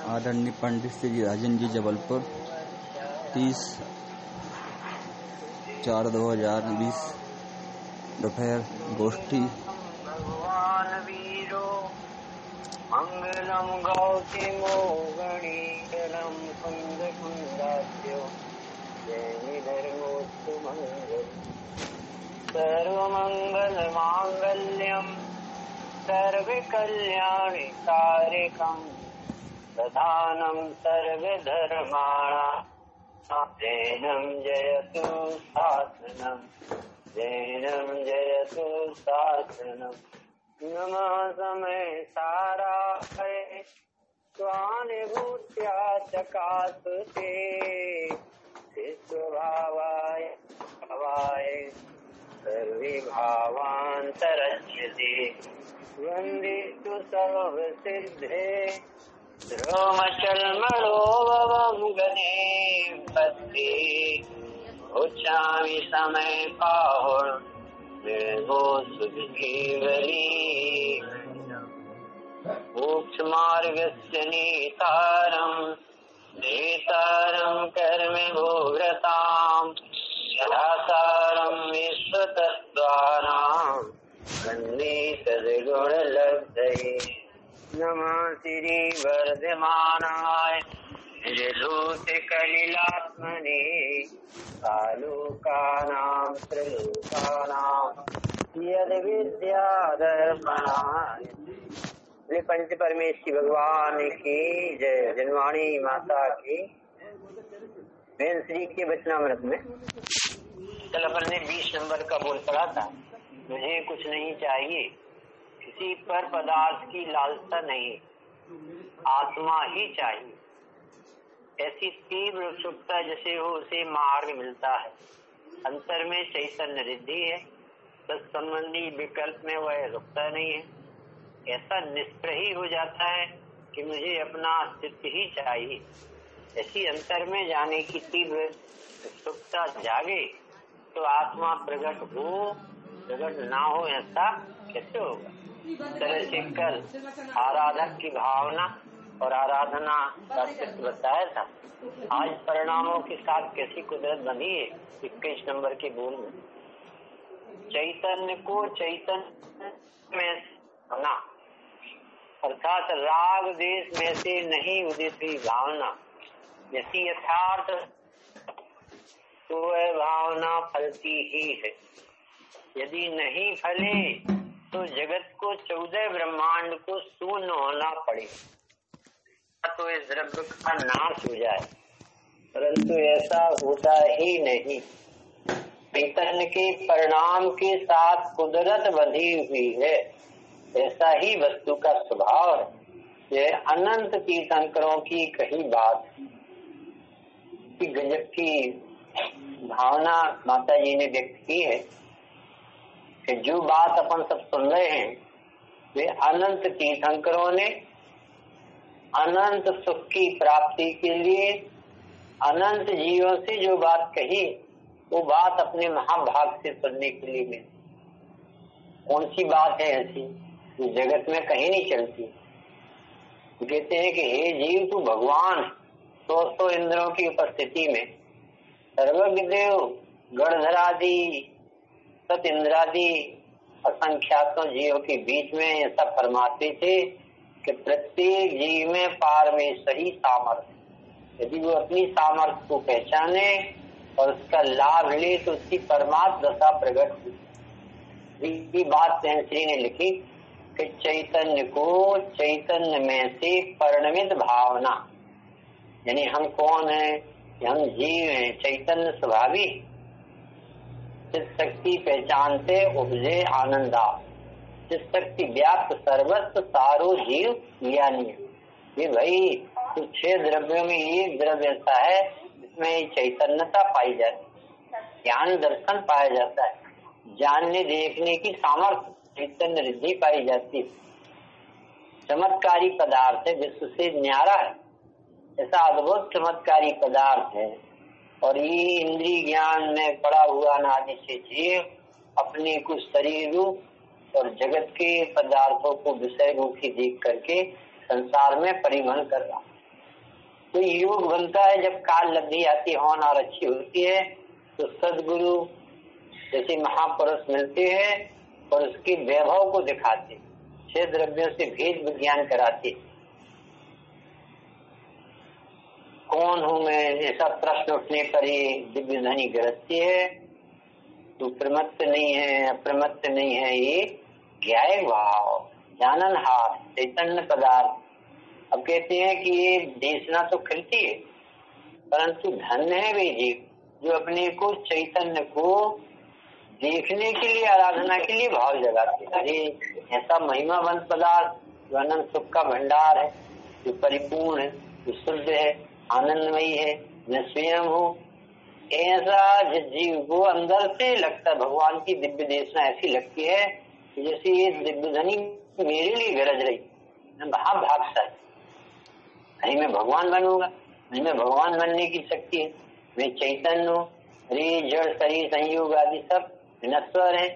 आदरणीय पंडित श्री राजन जी, जबलपुर, 30/4/2020 दोपहर गोष्ठी। भगवान वीरो मंगलम गौतमो गणीशलम कुंद कुंदास्यो जैनि धर्मोस्तु मंगल सर्वमंगल मांगल्यम सर्व कल्याणि कारकम प्रधानम सर्वधर्माणां जैनं जयतु शासनम जैनं जयतु शासनम। नमः समय साराय स्वानुभूत्या चकासुते विश्वभावाय भावाय सर्वभावान्तरच्यते वन्दे तु सर्वसिद्धे रोमचल्मलोभवं गणे पत्ते उच्चामि समय पाहुर निर्गो सुखीवरी मोक्ष मार्गस्य नेतारं कर्म भोव्रतां यथासारं विश्वतत्त्वानां वन्दे सद्गुणलब्धये। नमः श्री वर्धमानाय निजधूतकलिलात्मने कालोकानां त्रिलोकानां यद्विद्यादर्पणाय। पंच परमेश्वरी भगवान की जय। जनवाणी माता की। वेद श्री के वचनामृत में कल अपन ने 20 नंबर का बोल पढ़ा था। मुझे कुछ नहीं चाहिए, किसी पर पदार्थ की लालसा नहीं, आत्मा ही चाहिए। ऐसी तीव्र उत्सुकता जैसे हो उसे मार्ग मिलता है। अंतर में चैतन्य रिद्धि है, तत्संबंधी विकल्प में वह रुकता नहीं है। ऐसा निष्प्रह ही हो जाता है कि मुझे अपना अस्तित्व ही चाहिए। ऐसी अंतर में जाने की तीव्र उत्सुकता जागे तो आत्मा प्रकट हो, प्रकट ना हो ऐसा कैसे होगा। तरह से कल आराधक की भावना और आराधना का चित्र बताया था। आज परिणामों के साथ कैसी कुदरत बनी है 21 नंबर के बोल में। चैतन्य को चैतन्य में होना अर्थात राग देश में से नहीं उदित हुई भावना जैसी यथार्थ तो वह भावना फलती ही है। यदि नहीं फले तो जगत को 14 ब्रह्मांड को शून्य होना पड़े तो इस द्रव्य का नाश हो जाए, परंतु ऐसा होता ही नहीं। चैतन्य के परिणाम के साथ कुदरत बंधी हुई है, ऐसा ही वस्तु का स्वभाव है। यह अनंत तीर्थंकरों की कही बात की गजब की भावना माता जी ने व्यक्त की है कि जो बात अपन सब सुन रहे हैं वे अनंत तीर्थंकरों ने अनंत सुख की प्राप्ति के लिए अनंत जीवों से जो बात कही वो बात अपने महाभाग से सुनने के लिए मिली। कौन सी बात है ऐसी जो जगत में कहीं नहीं चलती। कहते हैं कि हे जीव तू भगवान 100 इंद्रों की उपस्थिति में सर्वज्ञ देव गणधरादि सत इंद्रादि असंख्यातों जीवों के बीच में ऐसा फरमाते थे कि प्रत्येक जीव में पारमेश्वरी सामर्थ्य, यदि वो अपनी सामर्थ्य को पहचाने और उसका लाभ ले तो उसकी परमात्म दशा प्रकट हुई। बात श्री ने लिखी कि चैतन्य को चैतन्य में से परिणमित भावना, यानी हम कौन है, हम जीव हैं, चैतन्य स्वभावी चित शक्ति पहचान से उपजे आनंदा, चित शक्ति व्याप्त सर्वस्व सारो जीव ज्ञानी। ये भाई तो 6 द्रव्यों में एक द्रव्य ऐसा है जिसमें चैतन्यता पाई जाती, ज्ञान दर्शन पाया जाता है, जानने देखने की सामर्थ्य चैतन्य रिद्धि पाई जाती है। चमत्कारी पदार्थ है, विश्व से न्यारा है, ऐसा अद्भुत चमत्कारी पदार्थ है। और ये इंद्रिय ज्ञान में पड़ा हुआ अनादि से जीव अपने को शरीर रूप और जगत के पदार्थों को विषय रूप ही देख करके संसार में परिवहन कर रहा। कोई योग बनता है जब काल लब्धि आती होन और अच्छी होती है तो सदगुरु जैसे महापुरुष मिलते हैं और उसके वैभव को दिखाते, छह द्रव्यों से भेद विज्ञान कराते। कौन हूं मैं ऐसा प्रश्न उठने पर ही दिव्य ध्वनि गरजती है, तू प्रमत्त नहीं है अप्रमत्त नहीं है, ये ज्ञाय भाव जाननहार चैतन्य पदार्थ। अब कहते हैं कि ये देशना तो खिलती है, परंतु धन्य है वे जीव जो अपने को चैतन्य को देखने के लिए आराधना के लिए भाव जगाते। अरे ऐसा महिमावंत पदार्थ जो अनंत सुख का भंडार है, जो परिपूर्ण है, जो शुद्ध है, आनंदमयी है, मैं स्वयं हूँ, ऐसा जिस जीव को अंदर से लगता है, भगवान की दिव्य देशना ऐसी लगती है जैसे ये दिव्य ध्वनि मेरे लिए गरज रही, मैं भागता है, अरे मैं भगवान बनूंगा, मुझमें भगवान बनने की शक्ति है, मैं चैतन्य हूँ। अरे जड़ शरीर संयोग आदि सब नश्वर है,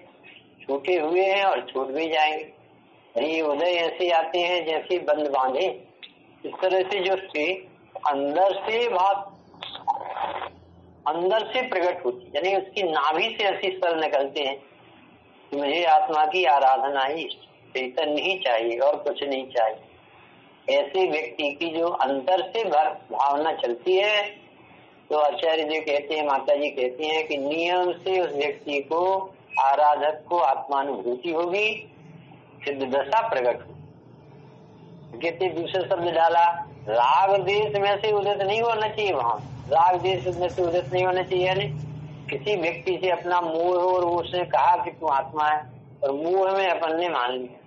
छूटे हुए हैं और छूट भी जाएंगे। अरे उदय ऐसे आते हैं जैसे बंद बांधे, इस तरह से जो से अंदर से बात अंदर से प्रकट होती, यानी उसकी नाभि से ऐसे स्वर निकलते हैं कि मुझे आत्मा की आराधना ही, चैतन्य ही चाहिए और कुछ नहीं चाहिए। ऐसे व्यक्ति की जो अंतर से भावना चलती है तो आचार्य जी कहते हैं, माता जी कहती हैं कि नियम से उस व्यक्ति को, आराधक को आत्मानुभूति होगी, सिद्ध दशा प्रकट होगी। कहते दूसरे शब्द डाला, राग देश में से उदित नहीं होना चाहिए, वहां राग देश में से उदित नहीं होना चाहिए। यानी किसी व्यक्ति से अपना मोह और उसने कहा कि तू आत्मा है और मोह में अपन ने मान लिया,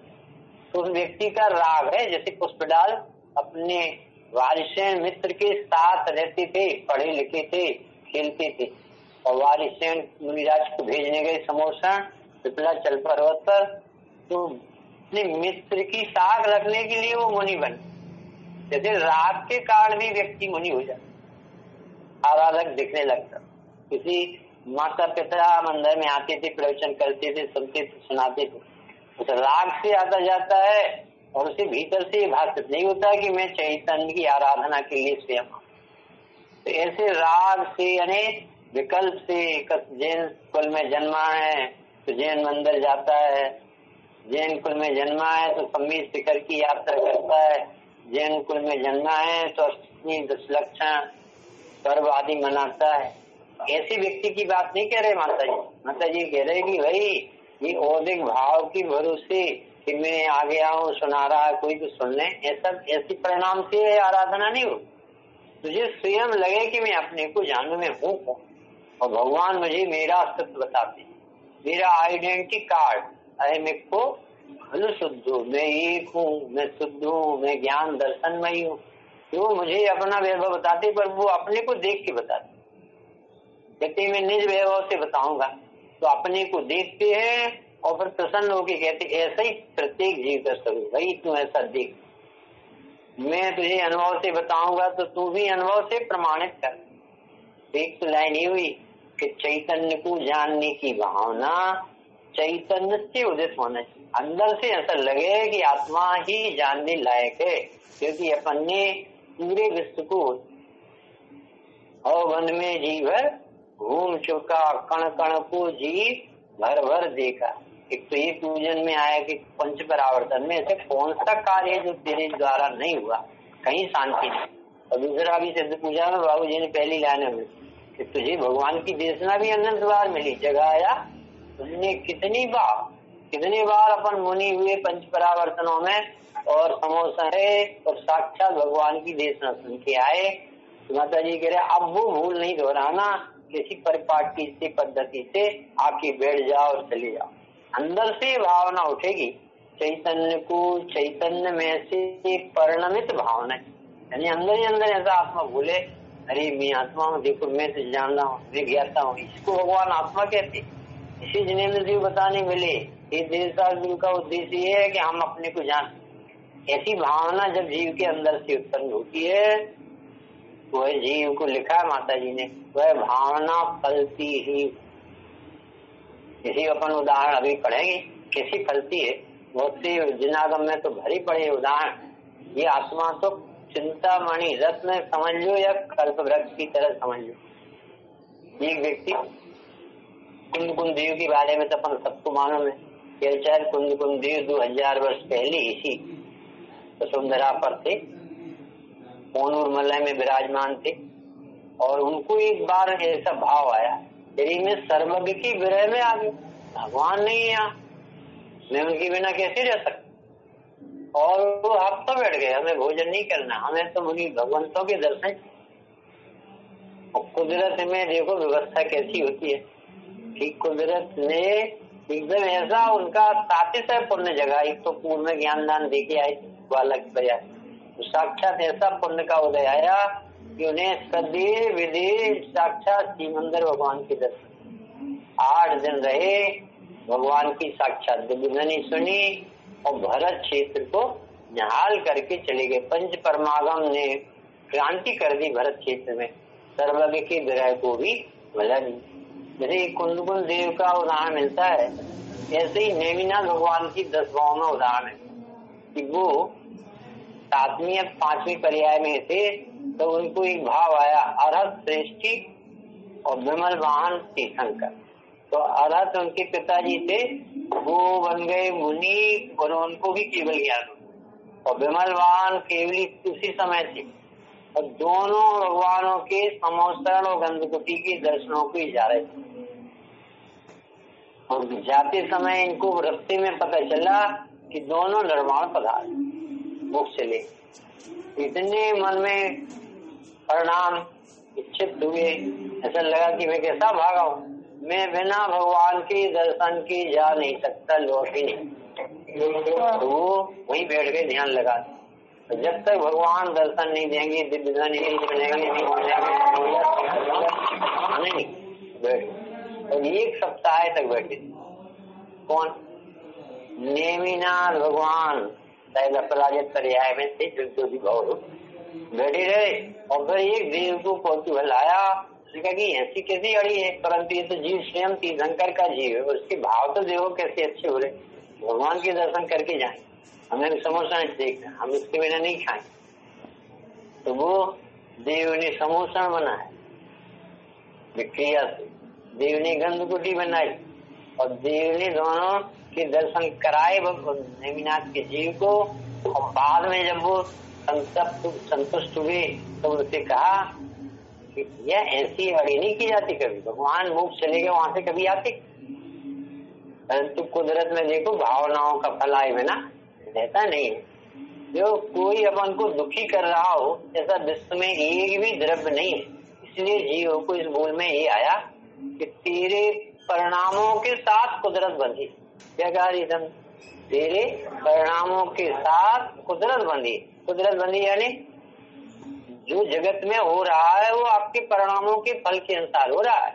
तो उस व्यक्ति का राग है। जैसे पुष्पडाल अपने वारिसेन मित्र के साथ रहते थे, पढ़े लिखे थे, खेलते थे, और वारिसेन मुनिराज को भेजने गए समोसन पिपला चल पर्वत पर, तो अपने मित्र की साख रखने के लिए वो मुनि बने। जैसे राग के कारण भी व्यक्ति मुनि हो जाता, आराधक दिखने लगता। किसी माता पिता मंदिर में आते थे, प्रवचन करते थे, सुनते थे, सुनाते थे, उस राग से आता जाता है और उसे भीतर से भाषित नहीं होता कि मैं चैतन्य की आराधना के लिए स्वयं। तो ऐसे राग से यानी विकल्प से, जैन कुल में जन्मा है तो जैन मंदिर जाता है, जैन कुल में जन्मा है तो संगीत शिखर की यात्रा करता है, जैन कुल में जन्मा है तो अष्टमी दशलक्षण पर्व आदि मनाता है। ऐसे व्यक्ति की बात नहीं कह रहे माता जी। माता जी कह रहे कि भाई ये औदिक भाव की भरोसे कि मैं आ गया हूँ, सुना रहा है कोई तो सुन ले, ऐसा ऐसी परिणाम से आराधना नहीं हो। तुझे स्वयं लगे कि मैं अपने को जानू, मैं हूँ कौन, और भगवान मुझे मेरा अस्तित्व बताते, मेरा आइडेंटिटी कार्ड, अरे मैं को भले शुद्ध हूँ, मैं एक हूँ, मैं शुद्ध हूँ, मैं ज्ञान दर्शनमयी हूँ, वो मुझे अपना वैभव बताते, पर वो अपने को देख के बताते। कहते मैं निज वैभव से बताऊंगा, तो अपने को देखते हैं और फिर प्रसन्न होकर कहते ऐसा ही प्रत्येक जीव का स्वरूप, भाई तू ऐसा देख, मैं तुझे अनुभव से बताऊंगा तो तू भी अनुभव से प्रमाणित कर। एक तो लाइन ये हुई कि चैतन्य को जानने की भावना चैतन्य से उदित होना चाहिए, अंदर से ऐसा लगे कि आत्मा ही जानने लायक है, क्योंकि अपन ने पूरे विश्व को और वन में जीव घूम चुका, कण कण को जीव भर भर देखा। एक तो ये पूजन में आया कि पंच परावर्तन में ऐसे कौन सा कार्य जो तेरे द्वारा नहीं हुआ, कहीं शांति नहीं। और दूसरा भी सिद्ध पूजा में बाबू जी ने पहली लाइन में कि तुझे भगवान की देशना भी अनंत बार मिली, जगाया तुमने कितनी बार अपन मुनि हुए पंच परावर्तनों में और समोसा है और साक्षात भगवान की देशना सुन के आए। माता जी कह रहे अब वो भूल नहीं दोहराना, किसी परिपाटी से पद्धति से आके बैठ जाओ और चले जाओ, अंदर से भावना उठेगी चैतन्य को, चैतन्य में से परिणमित भावना, यानी अंदर ही अंदर ऐसा आत्मा बोले अरे मैं आत्मा हूँ, देखो मैं तो जान रहा हूँ, मैं ज्ञाता हूँ। इसको भगवान आत्मा कहते। इसी जिनेन्द्र जी बताने मिले ये देवशास्त्र का उद्देश्य ये है कि हम अपने को जान। ऐसी भावना जब जीव के अंदर से उत्पन्न होती है, वह जीव को लिखा है माता जी ने, वह भावना फलती ही। इसी अपन उदाहरण अभी पढ़ेंगे कैसी फलती है, बहुत से जिनागम में तो भरी पड़े उदाहरण। ये आत्मा तो चिंतामणि रत्न समझ लो या कल्प वृक्ष की तरह समझ लो। एक व्यक्ति कुंद देव के बारे में तो अपन सबको मालूम है। चाहे कुंद देव 2000 वर्ष पहले इसी वसुंधरा पर थे, कोनूर मलय में विराजमान थे, और उनको एक बार ऐसा भाव आया, यदि मैं सर्वज्ञ की विरह में आ गई, भगवान नहीं है यहाँ, मैं उनके बिना कैसे रह सकता। और वो हफ्ता बैठ गए, हमें भोजन नहीं करना, हमें तो मुनि भगवंतों के दर्शन। और कुदरत में देखो व्यवस्था कैसी होती है कि कुदरत ने एकदम ऐसा उनका तातिस है पुण्य जगह। एक तो पूर्व में ज्ञान दान दे के आए बालक बया, तो साक्षात ऐसा पुण्य का उदय आया कि उन्हें सदैव विदेश साक्षात सिमंदर भगवान के दर्शन। 8 दिन रहे, भगवान की साक्षात दिव्यध्वनि सुनी और भरत क्षेत्र को निहाल करके चले गए। पंच परमागम ने क्रांति कर दी भरत क्षेत्र में, सर्वज्ञ के विरह को भी भला नहीं। जैसे कुंद देव का उदाहरण मिलता है, ऐसे ही नेमिनाथ भगवान की 10 गांवों में उदाहरण है कि वो 7वीं या 5वीं पर्याय में थे, तो उनको एक भाव आया, अरहत श्रेष्ठी और विमल वाहन तीर्थंकर। तो अरहत उनके पिताजी थे, वो बन गए मुनि और उनको भी केवल ज्ञान, और विमल वाहन केवली उसी समय थे, और दोनों भगवानों के समोस्तरण और गंधकुटी के दर्शनों को ही जा रहे थे। और जाते समय इनको रास्ते में पता चला कि दोनों निर्वाण पदार्थ मुख चले। इतने मन में परिणाम इच्छित हुए, ऐसा लगा कि मैं कैसा भागा हूँ, मैं बिना भगवान के दर्शन के जा नहीं सकता, लौट ही नहीं। तो वो वहीं बैठ के ध्यान लगा। तो जब तक भगवान दर्शन नहीं देंगे, दिव्य नहीं मिलेंगे, नहीं बैठ। और 1 सप्ताह तक बैठे। कौन? नेमिनाथ भगवान शायद अपराजित पर्याय में थे, जो भाव बैठे रहे। और फिर एक देव को कौतूहल आया, कहा कि ऐसी कैसी अड़ी है, परंतु ये तो जीव स्वयं तीर्थंकर का जीव है, उसके भाव तो देखो कैसे अच्छे हो रहे, भगवान के दर्शन करके जाए, हमें समोसा देखना, हम इसके बिना नहीं खाएं। तो वो देव ने समोसा बनाया विक्रिया से, देव ने गंधकुटी बनाई, और देव ने दोनों के दर्शन कराए नेमिनाथ के जीव को। और बाद में जब वो संतुष्ट हुए तो उनसे कहा कि यह ऐसी अड़ी नहीं की जाती कभी, भगवान मुख चले गए वहां से कभी आते। परंतु कुदरत में देखो भावनाओं का फल आए बिना रहता नहीं है। जो कोई अपन को दुखी कर रहा हो, ऐसा विश्व में एक भी द्रव्य नहीं है। इसलिए जीव को इस बोल में ये आया कि तेरे परिणामों के साथ कुदरत बंधी। क्या कहा रीजन? तेरे परिणामों के साथ कुदरत बंधी। कुदरत बंधी यानी जो जगत में हो रहा है वो आपके परिणामों के फल के अनुसार हो रहा है।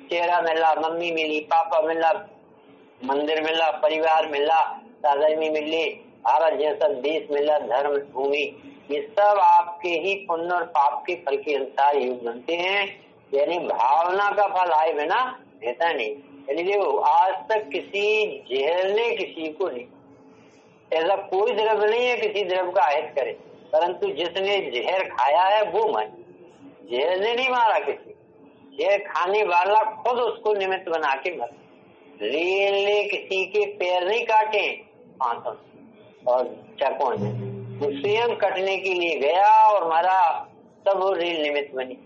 चेहरा मिला, मम्मी मिली, पापा मिला, मंदिर मिला, परिवार मिला, दादाजी मिली, भारत जैसा देश मिला, धर्म भूमि, ये सब आपके ही पुण्य और पाप के फल के अनुसार योग बनते हैं। यानी भावना का फल आए बिना रहता नहीं। यानी देखो आज तक किसी जहर ने किसी को नहीं, ऐसा कोई द्रव्य नहीं है किसी द्रव्य का आहित करे, परंतु जिसने जहर खाया है वो मर। जहर ने नहीं मारा किसी, जहर खाने वाला खुद उसको निमित्त बना के मर। रेल ने किसी के पैर नहीं काटे हाथों और चाकों ने, वो स्वयं कटने के लिए गया और मरा, तब वो रेल निमित्त बनी।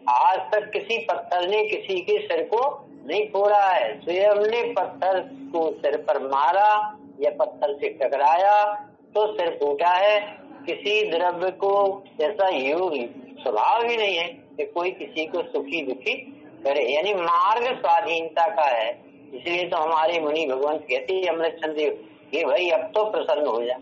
आज तक किसी पत्थर ने किसी के सिर को नहीं फोड़ा है, स्वयं ने पत्थर को सिर पर मारा या पत्थर से टकराया तो सिर फूटा है। किसी द्रव्य को ऐसा योग स्वभाव ही नहीं है कि कोई किसी को सुखी दुखी करे, यानी मार्ग स्वाधीनता का है। इसलिए तो हमारे मुनि भगवंत कहते हैं अमृतचंद देव, ये भाई अब तो प्रसन्न हो जा,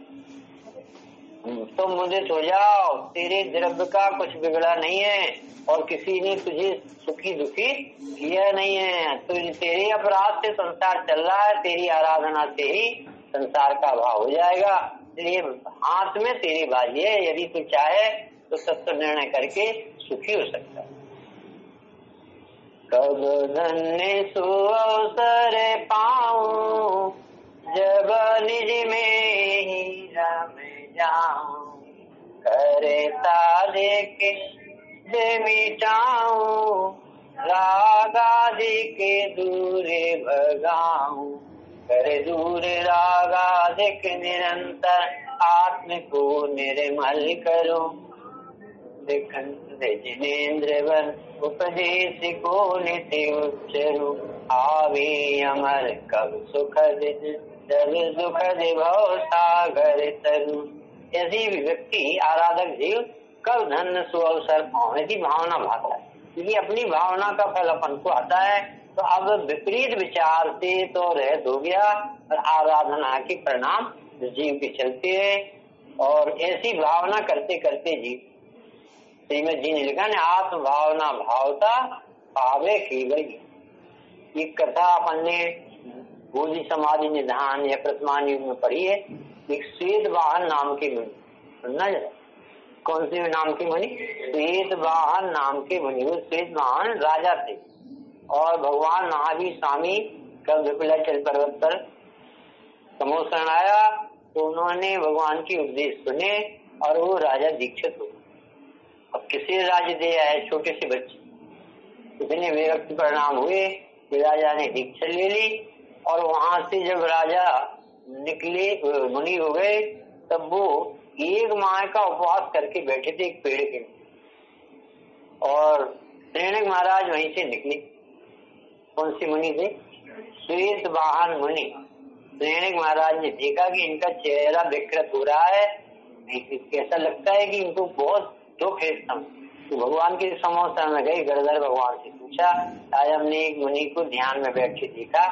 तो मुदित हो जाओ, तेरे द्रव्य का कुछ बिगड़ा नहीं है और किसी ने तुझे सुखी दुखी किया नहीं है। तो तेरे अपराध से संसार चल रहा है, तेरी आराधना से ही संसार का भाव हो जाएगा। इसलिए हाथ में तेरी बाजी है, यदि तू चाहे तो सत्य निर्णय करके सुखी हो सकता है। कब धन्य सुअवसर पाऊं, जब निज में ही रम जाऊं, करे साधे के दे मिटाऊं, राग आदि के दूर भगाऊं, करे दूर राग आदि के निरंतर आत्म को निर्मल करूं, जिनेन्द्र वन उपदेश को नित्य उच्चरू, आवे अमर कब सुखद जब सुखद भव सागर तरु। ऐसी व्यक्ति आराधक जीव कब धन्य सुअवसर पाओ, ऐसी भावना भाता है, क्योंकि अपनी भावना का फल अपन को आता है। तो अब विपरीत विचार से तो रहत हो गया और आराधना के परिणाम जीव के चलते है। और ऐसी भावना करते करते जीव, श्रीमद जी ने लिखा ने आत्म भावना भावता पावे केवल। ये कथा अपन ने बोधि समाधि निधान या प्रथमान युग में पढ़ी है। एक श्वेत वाहन नाम के मुनि, सुनना जरा, कौन से नाम के मुनि? श्वेत वाहन नाम के मुनि। वो श्वेत वाहन राजा थे और भगवान महावीर स्वामी कब विपुलाचल पर्वत पर समोसरण आया तो उन्होंने भगवान के उपदेश सुने और वो राजा दीक्षित हो। अब किसी राज्य दे आए छोटे से बच्चे, इतने विरक्त परिणाम हुए कि राजा ने दीक्षा ले ली। और वहां से जब राजा निकले, मुनि हो गए, तब वो एक माह का उपवास करके बैठे थे एक पेड़ के। और श्रेणिक महाराज वहीं से निकले। कौन से मुनि थे? श्वेत वाहन मुनि। श्रेणिक महाराज ने देखा कि इनका चेहरा विकृत हो रहा है, कैसा लगता है कि इनको बहुत दुख है। तो भगवान के समोसर में गए, गणधर भगवान से पूछा। आज हमने एक मुनि को ध्यान में बैठ के देखा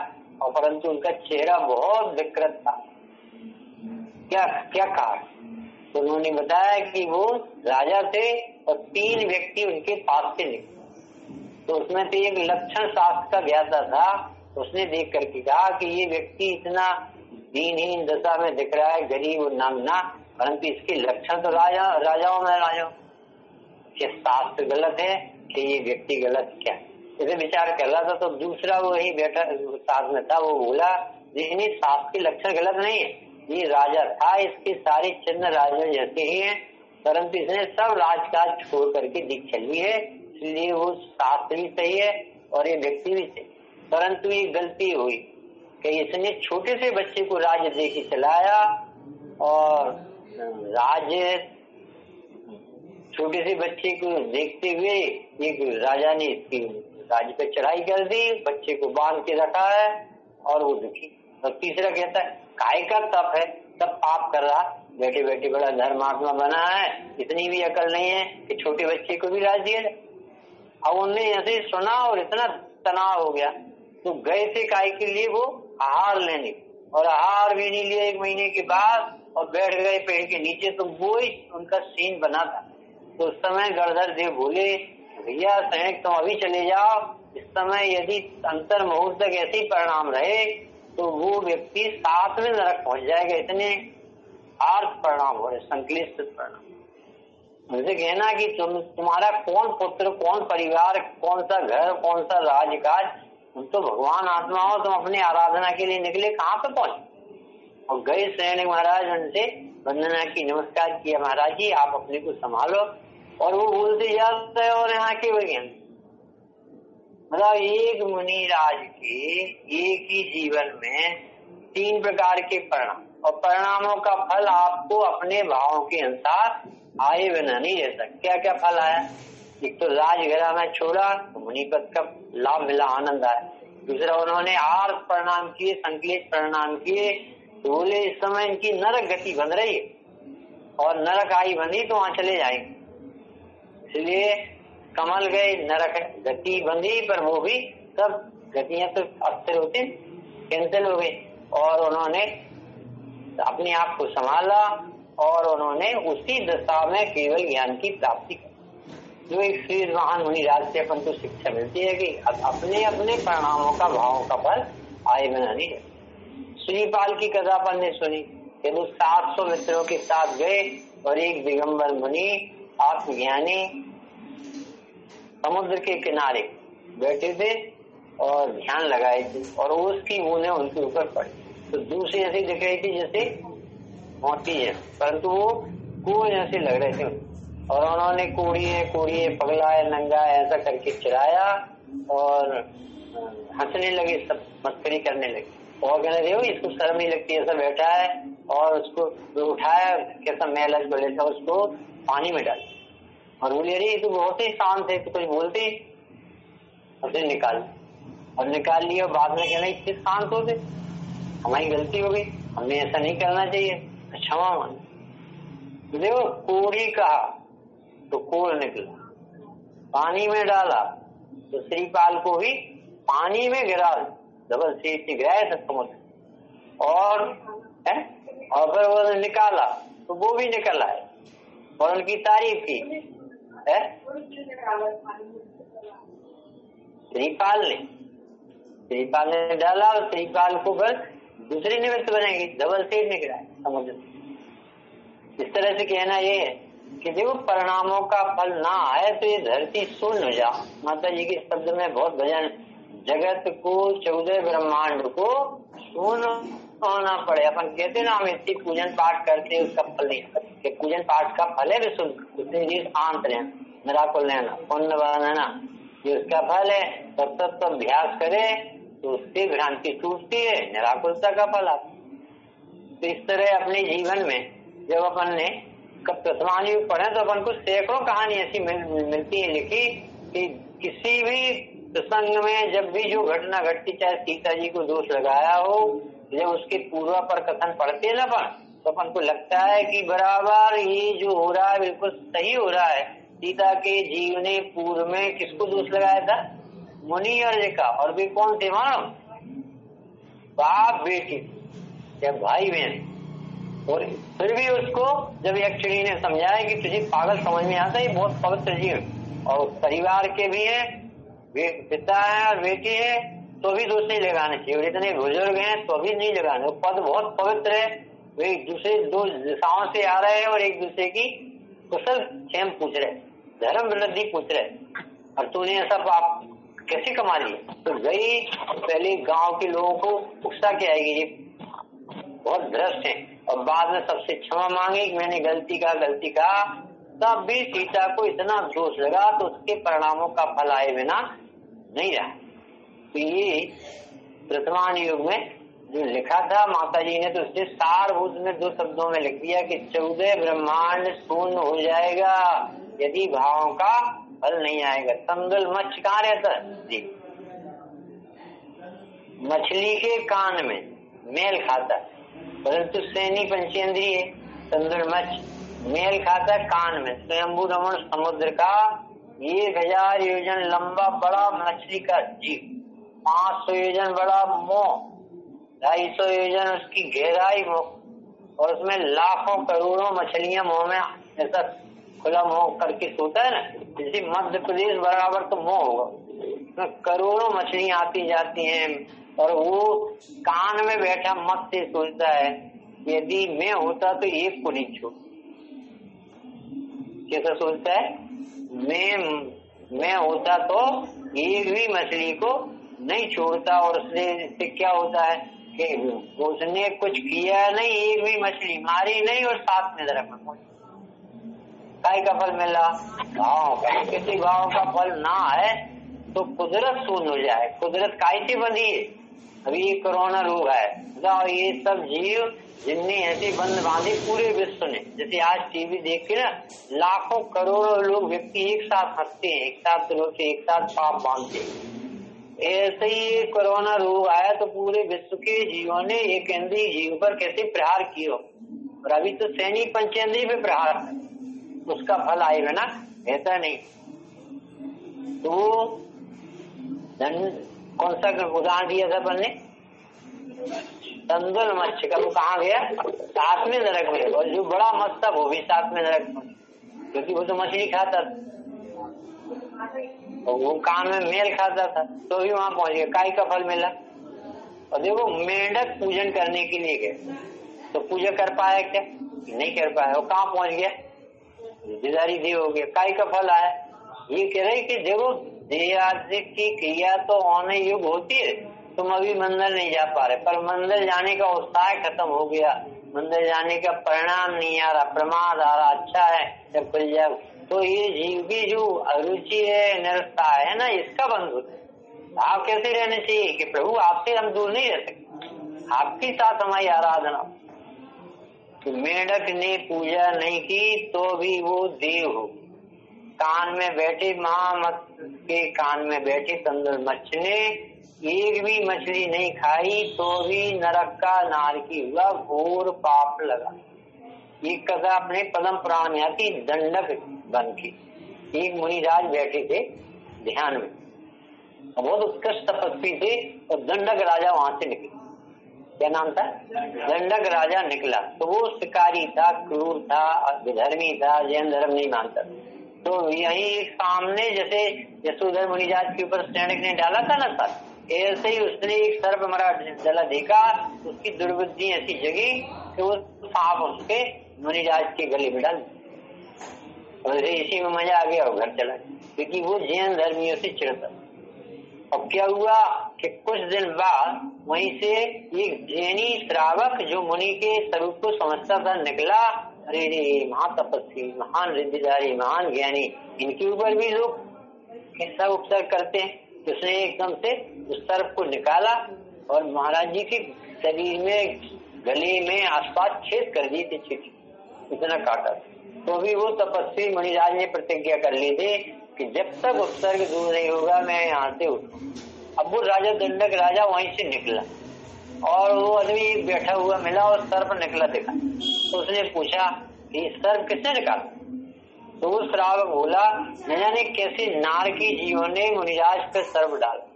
और परंतु उनका चेहरा बहुत विकृत था, क्या क्या कहा? तो उन्होंने बताया कि वो राजा थे और 3 व्यक्ति उनके पास से निकले। तो उसमें से एक लक्षण शास्त्र का ज्ञाता था, उसने देख करके कहा कि ये व्यक्ति इतना दीनहीन दशा में दिख रहा है, गरीब और नंगा, परंतु इसके लक्षण तो राजाओं में राजाओं। ये शास्त्र गलत है कि ये व्यक्ति गलत, क्या इसे विचार कर रहा था। तो दूसरा वो वही बैठा साथ में था, वो बोला नहीं, शास्त्र के लक्षण गलत नहीं है, ये राजा था, इसके सारे चिन्ह राजा जैसे ही हैं, परंतु इसने सब राजकाज छोड़ करके दीक्षा ली है, इसलिए वो शास्त्र भी सही है और ये व्यक्ति भी सही। परंतु ये गलती हुई कि इसने छोटे से बच्चे को राज्य दे के चलाया और राज्य छोटे से बच्चे को देखते हुए एक राजा ने इसकी राज्य पे चढ़ाई कर दी, बच्चे को बांध के रखा है और वो दुखी। और तीसरा कहता है काय का तप है, तब पाप कर रहा, बैठे बैठे बड़ा धर्मात्मा बना है, इतनी भी अकल नहीं है कि छोटे बच्चे को भी राज दिया जाए। अब उनने ऐसे सुना और इतना तनाव हो गया तो गए थे काय के लिए वो आहार लेने, और आहार भी नहीं लिया 1 महीने के बाद और बैठ गए पेड़ के नीचे। तो वो ही उनका सीन बना था। तो उस समय गणधर देव बोले भैया सैनिक तुम अभी चले जाओ, इस समय यदि अंतर मुहूर्त तक ऐसे ही परिणाम रहे तो वो व्यक्ति 7वें नरक पहुंच जाएगा। इतने आर्थ परिणाम हो रहे, संक्लिष्ट परिणाम। मुझे कहना कि तुम्हारा कौन पुत्र, कौन परिवार, कौन सा घर, कौन सा राजकाज, तुम तो भगवान आत्मा हो, तुम अपनी आराधना के लिए निकले, कहाँ पे पहुंचे? और गए सैनिक महाराज उनसे वंदना की, नमस्कार किया, महाराज जी आप अपने को संभालो। और वो बोलते जाते हैं और यहाँ के वही मतलब एक मुनि राज के एक ही जीवन में 3 प्रकार के परिणाम, और परिणामों का फल आपको अपने भावों के अनुसार आए बिना नहीं रहता। क्या क्या फल आया? एक तो राजघरा में छोड़ा तो मुनि पद का लाभ मिला, आनंद आया। दूसरा उन्होंने आर्थ परिणाम किए, संक्लेश परिणाम किए, तो बोले इस समय इनकी नरक गति बन रही है और नरक आई बंधी तो वहां चले जाएंगे, इसलिए कमल गए, नरक गति बंधी, पर वो भी सब गतियां तो अस्थिर होती कैंसिल हो गई। और उन्होंने अपने आप को संभाला और उन्होंने उसी दशा में केवल ज्ञान की प्राप्ति की। जो एक श्री महान मुनि राज से अपन को शिक्षा मिलती है कि अपने अपने परिणामों का, भावों का फल आए बिना नहीं है। श्रीपाल की कथा अपन ने सुनी कि वो 700 मित्रों के साथ गए और एक दिगंबर मुनि आत्मज्ञानी समुद्र के किनारे बैठे थे और ध्यान लगाए थे और उसकी बूंदें उनके ऊपर पड़ी। तो दूसरी ऐसी दिख रही थी जैसे मोती है, परंतु वो कुएं जैसे लग रहे थे और उन्होंने कोड़िए पगला है नंगा है ऐसा करके चिढ़ाया और हंसने लगे, सब मस्करी करने लगे और कहने लगे इसको शर्म नहीं लगती, ऐसा बैठा है और उसको उठाया कैसा मैला था उसको पानी में डाल और बोले अरे तू बहुत ही शांत है, तो कुछ बोलते ही उसे निकाल लिया। बाद में कहना इतने शांत हो गए, हमारी गलती हो गई, हमें ऐसा नहीं करना चाहिए, क्षमा मान। देखो कोड़ी कहा तो कोड़ निकला, पानी में डाला तो श्रीपाल को भी पानी में गिरा, डबल सीट गिराया था समुद्र और फिर वो निकाला तो वो भी निकल आए और उनकी तारीफ की है श्रीपाल ने डाला और श्रीपाल को फिर दूसरी निमित्त बनेगी, डबल सीट नहीं गिराए समुद्र। इस तरह से कहना ये है कि देखो परिणामों का फल ना आए तो ये धरती शून्य हो जा। माता जी के शब्द में बहुत भजन, जगत को 14 ब्रह्मांड को शून्य होना पड़े। अपन कहते ना हम इतनी पूजन पाठ करते उसका फल नहीं, पूजन पाठ का फल है विशुद्ध, उतनी जी शांत रहना, निराकुल रहना, पुण्य बनना, ये उसका फल है। तब तक तो अभ्यास करे तो उससे भ्रांति टूटती है, निराकुलता का फल आता। तो इस तरह अपने जीवन में जब अपन ने प्रथमानी पढ़े तो अपन को सैकड़ों कहानी ऐसी मिलती है लिखी कि किसी भी प्रसंग में जब भी जो घटना घटती, चाहे सीता जी को दोष लगाया हो, जब उसके पूर्वा पर कथन पढ़ते ना अपन तो अपन को लगता है कि बराबर ये जो हो रहा है बिल्कुल सही हो रहा है। सीता के जीव ने पूर्व में किसको दोष लगाया था? मुनि और रेखा, और भी कौन थे मानो? बाप बेटी या भाई बहन। और फिर भी उसको जब यक्षिणी ने समझाया कि तुझे पागल समझ में आता है, ये बहुत पवित्र जीव और परिवार के भी है, पिता है और बेटी है, तो भी दोष नहीं लगाने चाहिए। और इतने बुजुर्ग हैं तो भी नहीं लगाने, पद बहुत पवित्र है, वे एक दूसरे दो दिशाओं से आ रहे हैं और एक दूसरे की कुशल क्षेम पूछ रहे, धर्म वृद्धि पूछ रहे, और तूने ऐसा पाप कैसे कमा लिया? तो गई पहले गांव के लोगों को गुस्सा के आएगी, ये बहुत भ्रष्ट है, और बाद में सबसे क्षमा मांगे कि मैंने गलती कहा, तब भी सीता को इतना दोष लगा तो उसके परिणामों का फल आए बिना नहीं रहा। तो ये वर्तमान युग में जो लिखा था माता जी ने, तो उससे सारभूत में 2 शब्दों में लिख दिया कि 14 ब्रह्मांड शून्य हो जाएगा यदि भावों का फल नहीं आएगा। तंदुल मच्छ कहाँ रहता जी? मछली के कान में मेल खाता, परंतु सैनी पंचेंद्रिय तंदुल मच्छ मेल खाता कान में। स्वयंभू रमण समुद्र का 1000 योजन लंबा बड़ा मछली का जीव, 500 योजन बड़ा मोह, 250 योजन उसकी गहराई मोह, और उसमें लाखों करोड़ों मछलियां मोह में ऐसा खुला मोह करके सोता है ना, जैसे मध्य प्रदेश बराबर तो मोह होगा, करोड़ों मछलियां आती जाती हैं, और वो कान में बैठा मत से सोचता है यदि मैं होता तो एक को नहीं छोड़। कैसा सोचता है? मैं होता तो एक भी मछली को नहीं छोड़ता, और उससे क्या होता है कि उसने कुछ किया नहीं, एक भी मछली मारी नहीं, और साथ में नरक में काय का फल मिला? भाव का। किसी भाव का फल ना है तो कुदरत शून्य हो जाए। कुदरत काय से बंधी है? अभी ये कोरोना रोग है, ये सब जीव जिनने ऐसे बंद बांधे पूरे विश्व ने, जैसे आज टीवी देख के ना लाखों करोड़ों लोग व्यक्ति एक साथ हंसते हैं, एक साथ रोते, एक साथ पाप बांधते, ऐसे ही कोरोना रोग आया तो पूरे विश्व के जीवों ने एक इंद्रिय जीव पर कैसे प्रहार किया, और अभी तो सैनिक पंचेंद्रिय पे प्रहार, उसका फल आएगा ना, ऐसा नहीं। तो कौन सा उदाहरण दिया था अपन ने? तंदुल मत्स्य का, वो कहाँ गया? साथ में नरक में, और जो बड़ा मत्स्य था वो भी साथ में नरक में, क्योंकि वो तो मछली खाता था और वो कान में मेल खाता था, तो भी वहां पहुंच गया। काय का फल मिला? और देखो मेंढक पूजन करने के लिए गए तो पूजा कर पाया क्या? नहीं कर पाया। वो कहाँ पहुंच गया? जिदारी देव हो गया। काय का फल आया? ये कह रहे कि देखो देहादि की क्रिया तो होने युग होती है, तुम अभी मंदिर नहीं जा पा रहे, पर मंदिर जाने का उत्साह खत्म हो गया, मंदिर जाने का परिणाम नहीं आ रहा, प्रमाद आ रहा, अच्छा है जब खुल जाए तो ये जीव की जो अरुचि है, निरस्ता है ना, इसका बंध होता है। आप कैसे रहने चाहिए कि प्रभु आपसे हम दूर नहीं रह सकते, आपके साथ हमारी आराधना। तो मेढक ने पूजा नहीं की तो भी वो देव हो। कान में बैठे महामत्स्य के कान में बैठे तंदुर मच्छ ने एक भी मछली नहीं खाई तो भी नरक का नारकी हुआ, घोर पाप लगा। एक कथा अपने पद्म पुराण में आती, दंडक बन के एक मुनिराज बैठे थे ध्यान में, बहुत उत्कृष्ट तपस्वी थे, और दंडक राजा वहां से निकले। क्या नाम था? दंडक राजा निकला। तो वो शिकारी था, क्रूर था, विधर्मी था, जैन धर्म नहीं मानता। तो यही सामने जैसे यशोधर मुनिराज के ऊपर सैनिक ने डाला था ना सर, ऐसे ही उसने एक सर्प मरा जला देखा, उसकी दुर्बुद्धि ऐसी जगी कि वो सांप उसके मुनिराज के गले में डाल, और इसी में मजा आ गया और घर चला, क्योंकि वो जैन धर्मियों से चिढ़ता। अब क्या हुआ कि कुछ दिन बाद वहीं से एक जैनी श्रावक जो मुनि के स्वरूप को समझता था निकला। अरे रे, महातपस्वी, महान रिद्धिधारी, महान ज्ञानी, इनके ऊपर भी लोग कैसा उपसर्ग करते हैं। उसने एकदम से उस सर्प को निकाला और महाराज जी के शरीर में, गले में आसपास छेद कर दिए थे, छेद इतना काटा। तो भी वो तपस्वी मुनिराज ने प्रतिज्ञा कर ली थी कि जब तक उपसर्ग दूर नहीं होगा मैं यहाँ से उठूं। अब वो राजा दंडक राजा वहीं से निकला और वो आदमी बैठा हुआ मिला और सर्प निकला देखा। तो उसने पूछा कि सर्प किसने निकाला? तो वो श्रावक बोला, न जाने कैसे नारकी जीवों ने मुनिराज पर सर्प डाला।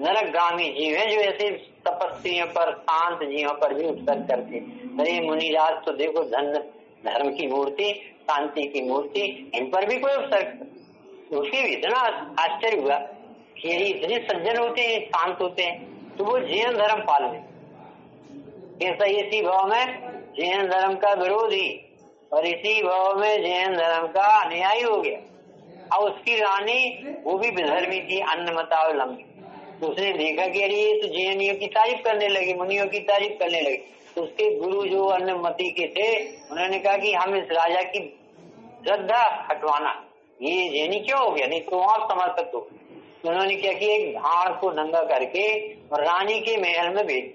नरकगामी जीव है जो ऐसे तपस्वियों पर, शांत जीवों पर भी उपसर्ग करते। अरे मुनिराज तो देखो धर्म की मूर्ति, शांति की मूर्ति, इन पर भी कोई उपसर्ग। उसके भी इतना आश्चर्य हुआ कि ये इतने सज्जन होते हैं, शांत होते हैं, तो वो जैन धर्म पालन कैसा, इसी भाव में जैन धर्म का विरोधी और इसी भाव में जैन धर्म का अनुयायी हो गया। और उसकी रानी वो भी विधर्मी थी, अन्नमतावलंबी। तो उसने देखा कि अरे ये तो जैनियों की तारीफ करने लगे, मुनियों की तारीफ करने लगे। तो उसके गुरु जो अन्नमति के थे, उन्होंने कहा कि हम इस राजा की श्रद्धा हटवाना, ये जैनी क्यों हो गया, नहीं तो आप समर्पित हो। तो उन्होंने क्या किया, एक भाड़ को नंगा करके और रानी के महल में भेज,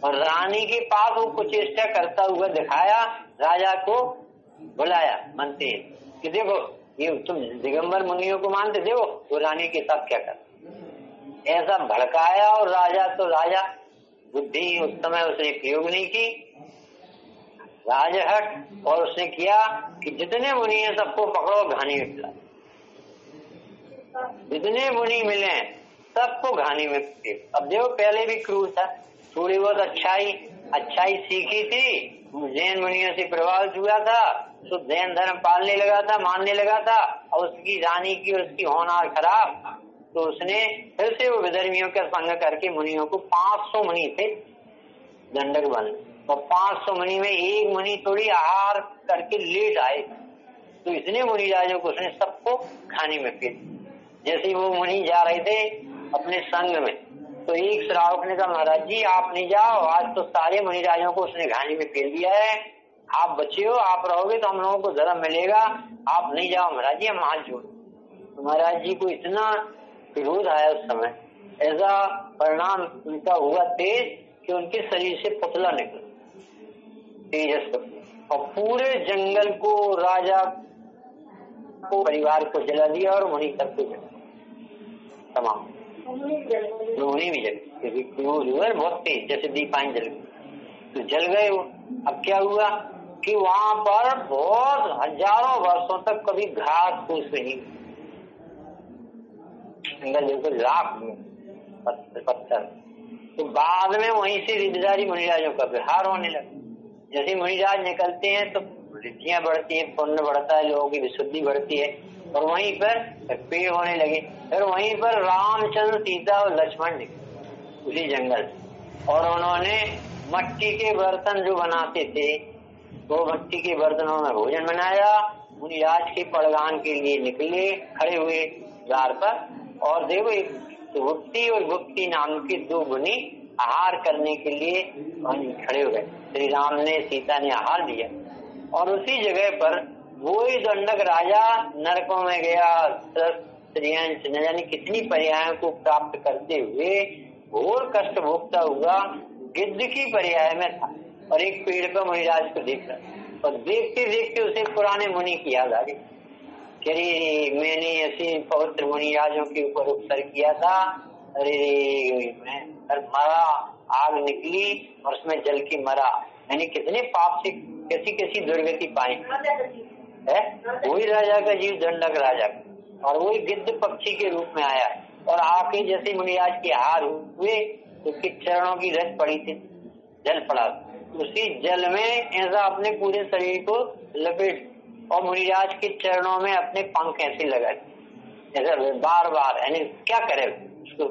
और रानी के पास वो कुचेष्टा करता हुआ दिखाया, राजा को बुलाया मंत्री कि देखो ये तुम दिगंबर मुनियों को मानते, देखो वो रानी के साथ क्या कर, ऐसा भड़काया। और राजा बुद्धि उस समय उसने प्रयोग नहीं की, राजहट, और उसने किया कि जितने मुनि हैं सबको पकड़ो, घानी में पिला, जितने मुनि मिले सबको घानी में पिला। अब देखो पहले भी क्रूर था, थोड़ी बहुत अच्छाई सीखी थी, जैन मुनियों से प्रभावित हुआ था, तो जैन धर्म पालने लगा था, मानने लगा था, और उसकी रानी की और उसकी होनहार खराब। तो उसने फिर से वो विधर्मियों का संग करके मुनियों को, 500 मुनि थे दंडक बन, और 500 मुनि में एक मुनि थोड़ी आहार करके लेट आए, तो इतने मुनि राजों को उसने सबको खाने में पी। जैसे वो मुनि जा रहे थे अपने संग में, तो एक श्रावक ने कहा, महाराज जी आप नहीं जाओ, आज तो सारे मुनि राजों को उसने घानी में फेल दिया है, आप बचे हो, आप रहोगे तो हम लोगों को धर्म मिलेगा, आप नहीं जाओ महाराज जी, हम हाथ जोड़। तो महाराज जी को इतना विरोध आया उस समय, ऐसा परिणाम उनका हुआ तेज कि उनके शरीर से पुतला निकला तेजस, और पूरे जंगल को, राजा को, परिवार को जला दिया, और मुनि सबको जला तमाम, मुनि भी जल, क्योंकि बहुत तेज जैसे दीपान जल, तो जल गए वो। अब क्या हुआ कि वहां पर बहुत हजारों वर्षों तक कभी घास फूस नहीं, जंगल लाख पत्थर। तो बाद में वहीं से रिद्धिधारी मुनिराजों का विहार होने लगा। जैसे मुनिराज निकलते हैं तो रिद्धियां बढ़ती है, पुण्य बढ़ता है, लोगों की विशुद्धि बढ़ती है, और वहीं पर पेड़ होने लगे। फिर वहीं पर रामचंद्र, सीता और लक्ष्मण निकले उसी जंगल, और उन्होंने मट्टी के बर्तन जो बनाते थे, वो मट्टी के बर्तनों में भोजन बनाया। मुनिराज के पड़गान के लिए निकले, खड़े हुए द्वार पर, और देखो एक गुप्ती और गुप्ती नाम के दो मुनि आहार करने के लिए खड़े हो गए। श्री राम ने सीता ने आहार दिया और उसी जगह पर वही दंडक राजा नरकों में गया, त्रियंश न जाने कितनी पर्यायों को प्राप्त करते हुए घोर कष्ट भोगता हुआ गिद्ध की पर्याय में था और एक पेड़ पर मुनिराज को देख रहा और देखते देखते उसे पुराने मुनि की याद आ गई कि अरे मैंने ऐसे पवित्र मुनिराजों के ऊपर उपसर किया था, अरे मैं मरा, आग निकली और उसमें जल की मरा, मैंने कितने पाप से कैसी कैसी दुर्गति पाई है। वही राजा का जीव दंडक राजा का और वही गिद्ध पक्षी के रूप में आया और आके जैसे मुनिराज के हार हुए उसके चरणों की रस पड़ी थी, जल पड़ा, उसी जल में ऐसा अपने पूरे शरीर को लपेट और मुनिराज के चरणों में अपने पंख ऐसे लगाए, ऐसा बार बार, यानी क्या करे उसको।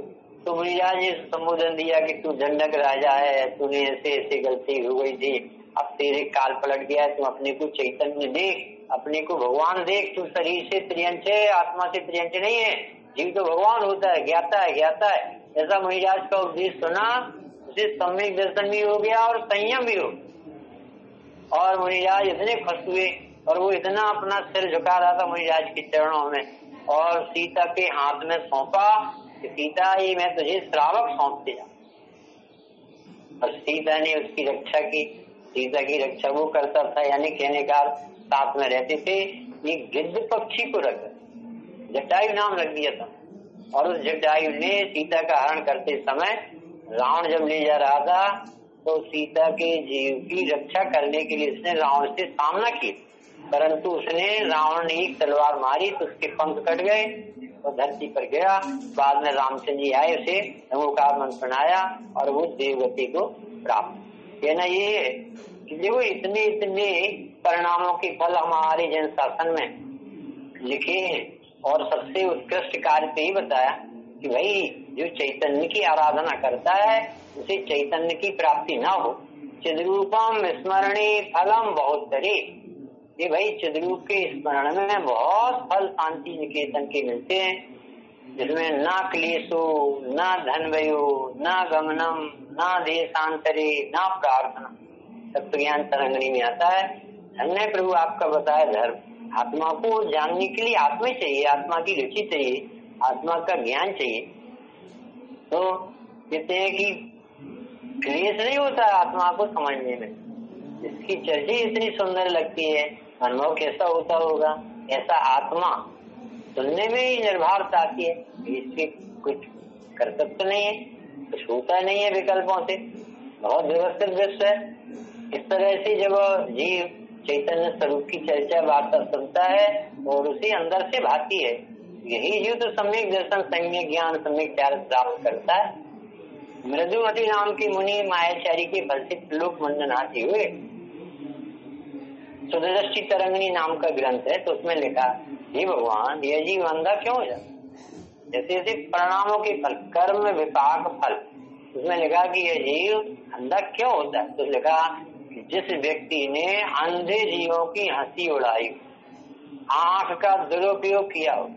तो मुनिराज ने संबोधन दिया कि तू दंडक राजा है, तूने ऐसे ऐसे गलती हो गई थी, अब तेरे काल पलट गया है, तू अपने को चैतन्य देख, अपने को भगवान देख, तू शरीर से त्रियंश है, आत्मा से त्रियंश नहीं है, जीव तो भगवान होता है, ज्ञाता है। ऐसा मुनिराज का उपदेश सुना, उसे सम्यक दर्शन भी हो गया और संयम भी हो। और मुनिराज इतने खुश हुए और वो इतना अपना सिर झुका रहा था मुनिराज के चरणों में और सीता के हाथ में सौंपा कि सीता ये मैं तुझे श्रावक सौंप दिया। और सीता ने उसकी रक्षा की, सीता की रक्षा वो करता था, यानी कहने का साथ में रहते थे। ये गिद्ध पक्षी को रख जटायु नाम रख दिया था और उस जटायु ने सीता का हरण करते समय रावण जब ले जा रहा था तो सीता के जीव की रक्षा करने के लिए उसने रावण से सामना किया, परंतु उसने रावण ने एक तलवार मारी तो उसके पंख कट गए और धरती पर गिरा। बाद में रामचंद्र जी आए, उसे नमोकार मंत्र सुनाया और वो देवगति को प्राप्त। कहना ये है कि देखो इतने इतने परिणामों के फल हमारे जन शासन में लिखे हैं और सबसे उत्कृष्ट कार्य तो ये बताया कि भाई जो चैतन्य की आराधना करता है उसे चैतन्य की प्राप्ति ना हो, चिद्रूपम स्मरणे फलम बहुत करे। ये भाई चिद्रूप के स्मरण में बहुत फल शांति निकेतन के मिलते हैं, जिसमें ना क्लेशो, ना धनवयो, ना गमनम, ना देशांतरे, ना प्रार्थना। तत्व ज्ञान तरंगणी में आता है, हमने प्रभु आपका बताया धर्म। आत्मा को जानने के लिए आत्मा चाहिए, आत्मा की रुचि चाहिए, आत्मा का ज्ञान चाहिए। तो कहते हैं कि क्लेश नहीं होता आत्मा को समझने में, इसकी चर्चा इतनी सुंदर लगती है, अनुभव कैसा होता होगा, ऐसा आत्मा सुनने में ही निर्भरता आती है। इसके कुछ कर्तव्य तो नहीं है, कुछ होता नहीं है विकल्पों से, बहुत व्यवस्थित विश्व है। इस तरह से जब जीव चैतन्य स्वरूप की चर्चा वार्ता सुनता है और उसे अंदर से भाती है, यही जीव तो सम्यक दर्शन, सम्यक ज्ञान, सम्यक त्याग प्राप्त करता है। मृदुमती नाम के मुनि मायाचारी के फल से त्रिलोक मंडन आते हुए सुदृष्टि तरंगिणी नाम का ग्रंथ है, तो उसमें लिखा, हे भगवान यह जीव अंधा क्यों हो जाता, जैसे जैसे परिणामों के फल, कर्म विपाक फल, उसमें लिखा कि यह जीव अंधा क्यों होता है। तो लिखा कि जिस व्यक्ति ने अंधे जीवों की हंसी उड़ाई, आंख का दुरुपयोग किया हो,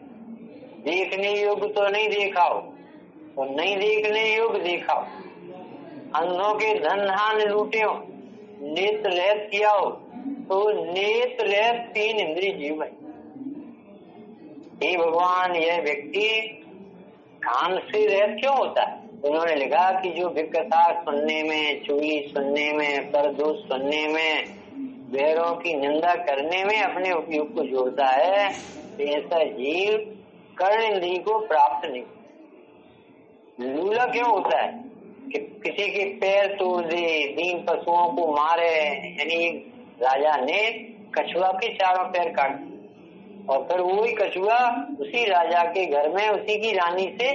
देखने योग्य तो नहीं देखा हो और नहीं देखने योग्य देखा हो, अंधों के धन धान लूटे हो, नेत्र लहत किया हो, तो नेत्र लहत 3 इंद्रिय जीव है। हे भगवान यह व्यक्ति कान से रहित क्यों होता है। उन्होंने लिखा कि जो विकथा सुनने में, चुगली सुनने में, परदोष सुनने में, बैरों की निंदा करने में अपने उपयोग को जोड़ता है, तो ऐसा जीव कर्ण इंद्रिय को प्राप्त नहीं। लूला क्यों होता है कि किसी के पैर तोड़ दे, दीन पशुओं को मारे, यानी राजा ने कछुआ के चारों पैर काट और फिर वही कछुआ उसी राजा के घर में उसी की रानी से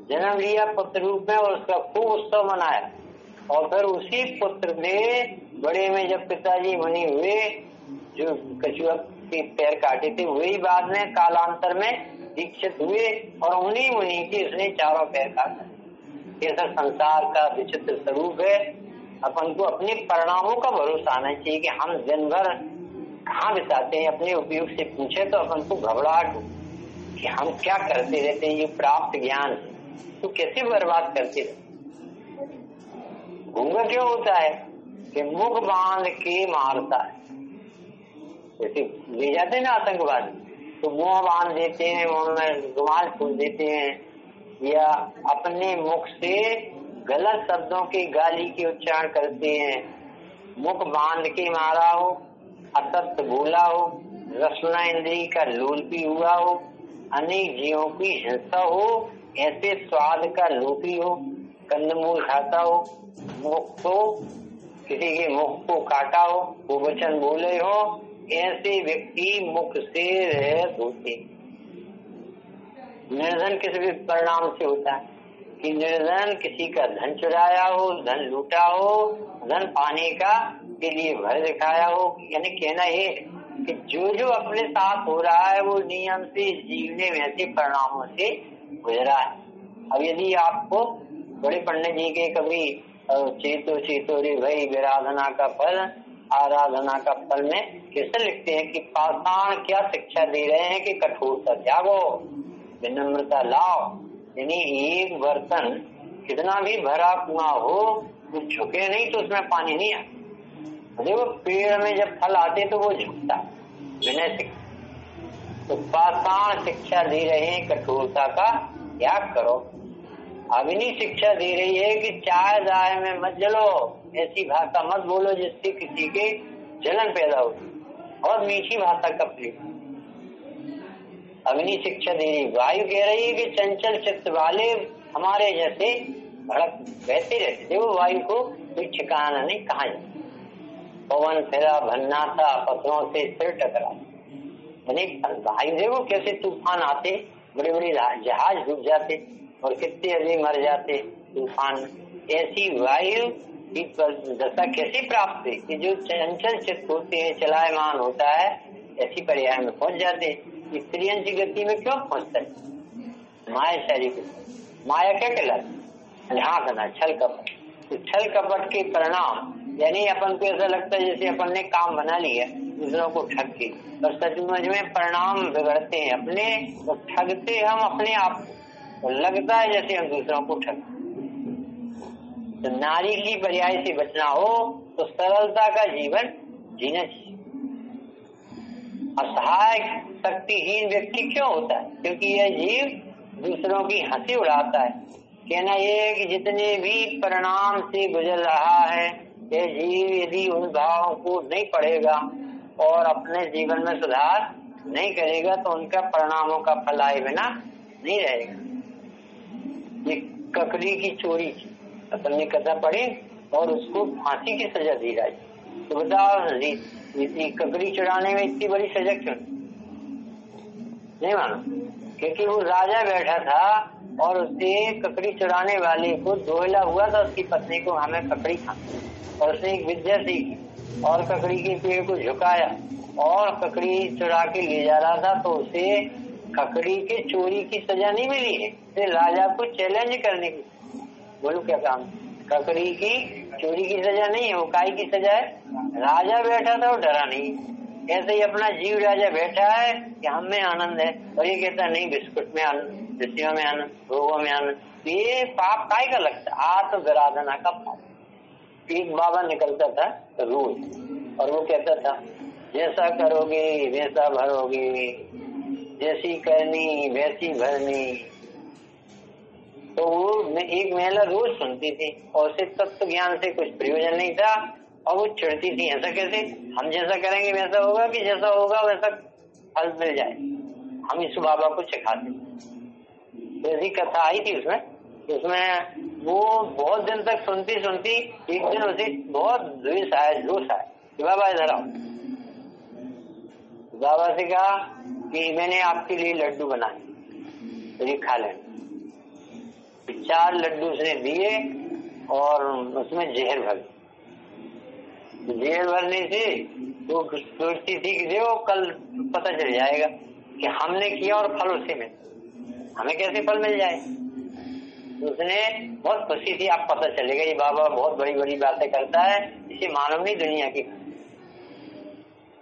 जन्म लिया पुत्र रूप में और उसका खूब उत्सव मनाया। और फिर उसी पुत्र ने बड़े में जब पिताजी मुनि हुए, जो कछुआ के पैर काटे थे, वही बाद में कालांतर में दीक्षित हुए और उन्हीं मुनि के उसने चारों पैर काटा। ऐसा संसार का विचित्र स्वरूप है। अपन को अपने परिणामों का भरोसा आना चाहिए कि हम दिन भर कहाँ बिताते हैं। अपने उपयोग से पूछे तो अपन को घबराहट हो कि हम क्या करते रहते हैं, ये प्राप्त ज्ञान तो कैसे बर्बाद करते रहते। गूंगा क्यों होता है कि मुख बांध के मारता है। जैसे ले जाते हैं ना आतंकवादी, तो मुंह बांध देते हैं, मुंह में रुमाल फूल देते हैं, या अपने मुख से गलत शब्दों की गाली के उच्चारण करते हैं। मुख बांध के मारा हो, असत्य बोला हो, रसना इंद्री का लोलपी हुआ हो, अनेक जीवों की हिंसा हो, ऐसे स्वाद का लोभी हो, कंदमूल खाता हो, मुख को किसी के मुख को काटा हो, वो वचन बोले हो, ऐसे व्यक्ति मुख से रहित होते। निर्धन किस भी परिणाम से होता है कि निर्धन किसी का धन चुराया हो, धन लूटा हो, धन पाने का के लिए भय दिखाया हो। यानी कहना ये कि जो अपने साथ हो रहा है वो नियम से जीवने में ऐसे परिणामों से गुजरा है। अब यदि आपको बड़े पंडित जी के कभी चेतो रे भाई विराधना का फल आराधना का फल में कैसे लिखते हैं कि पाषाण क्या शिक्षा दे रहे हैं कि कठोरता त्यागो, विनम्रता लाओ। यानी एक बर्तन कितना भी भरा कुआं हो, वो झुके नहीं तो उसमें पानी नहीं आता। देखो पेड़ में जब फल आते तो वो झुकता, विनय शिक्षा। तो पाषाण शिक्षा दे रहे हैं कठोरता का त्याग करो। अग्नि शिक्षा दे रही है कि चाय दाय में मत जलो, ऐसी भाषा मत बोलो जिससे किसी के जलन पैदा हो। और मीठी भाषा का प्रयोग अग्नि शिक्षा दे रही। वायु कह रही है कि चंचल चित्त वाले हमारे जैसे भड़क बहते रहते। देखो वायु को कोई ठिकाना नहीं, कहा जाए। पवन फिरा भन्ना था, पत्थरों से सिर टकरा। वायु देखो कैसे तूफान आते, बड़े बड़े जहाज डूब जाते और कितने आदमी मर जाते तूफान। ऐसी वायु की दशा कैसे प्राप्त है कि जो चंचल चित्त होते हैं, चलायमान होता है, ऐसी पर्याय में पहुंच जाते। स्त्रियों की गति में क्यों पहुंचता है? माया शरीर। माया क्या कहलाती? झांकना, छल कपट। तो छल कपट के परिणाम यानी अपन को ऐसा लगता है जैसे अपन ने काम बना लिया दूसरों को ठग के, और सचमुच में परिणाम बिगड़ते हैं अपने, तो ठगते हम अपने आप को, और लगता है जैसे हम दूसरों को ठग। तो नारी की पर्याय से बचना हो तो सरलता का जीवन जीना चाहिए। असहाय शक्तिहीन व्यक्ति क्यों होता है? क्योंकि यह जीव दूसरों की हंसी उड़ाता है। कहना यह है कि जितने भी परिणाम से गुजर रहा है, यह जीव यदि उन भावों को नहीं पढ़ेगा और अपने जीवन में सुधार नहीं करेगा तो उनका परिणामों का फल आए बिना नहीं रहेगा। ये ककड़ी की चोरी अपन ने कथा पढ़ी और उसको फांसी की सजा दी जाए। तो बताओ ककड़ी चुराने में इतनी बड़ी सजा क्यों? नहीं मानो, क्योंकि वो राजा बैठा था और उससे ककड़ी चुराने वाले को दोहला हुआ था उसकी पत्नी को हमें ककड़ी खानी, और उसने एक विद्या सीखी और ककड़ी के पेड़ को झुकाया और ककड़ी चुरा के ले जा रहा था। तो उसे ककड़ी के चोरी की सजा नहीं मिली है, तो राजा को चैलेंज करने की। बोलो क्या काम? ककड़ी की चोरी की सजा नहीं है, वो काय की सजा है? राजा बैठा था वो डरा नहीं। ऐसे ही अपना जीव राजा बैठा है कि हम में आनंद है और ये कहता नहीं बिस्कुट में आनंद, विषयों में आनंद, भोगों में आनंद। ये पाप काय का लगता? आत्मविराधना का पाप। एक बाबा निकलता था रोज और वो कहता था जैसा करोगे वैसा भरोगे, जैसी करनी वैसी भरनी। तो वो एक महिला रोज सुनती थी और उसे तत्व ज्ञान से कुछ प्रयोजन नहीं था और वो चिढ़ती थी, ऐसा कैसे? हम जैसा करेंगे वैसा होगा कि जैसा होगा वैसा फल मिल जाए? हम इस बाबा को सिखाते। ऐसी कथा आई थी उसमें वो बहुत दिन तक सुनती एक दिन उसे बहुत जोश आया कि बाबा इधर आओ। बाबा से कहा कि मैंने आपके लिए लड्डू बनाए, तो ये खा लेना। 4 लड्डू उसने दिए और उसमें जहर भर। जहर भरने से वो सोचती थी कि देखो कल पता चल जाएगा कि हमने किया और फल उसे में, हमें कैसे फल मिल जाए। तो उसने बहुत खुशी थी, आप पता चलेगा ये बाबा बहुत बड़ी बड़ी बातें करता है, इसे मालूम नहीं दुनिया की।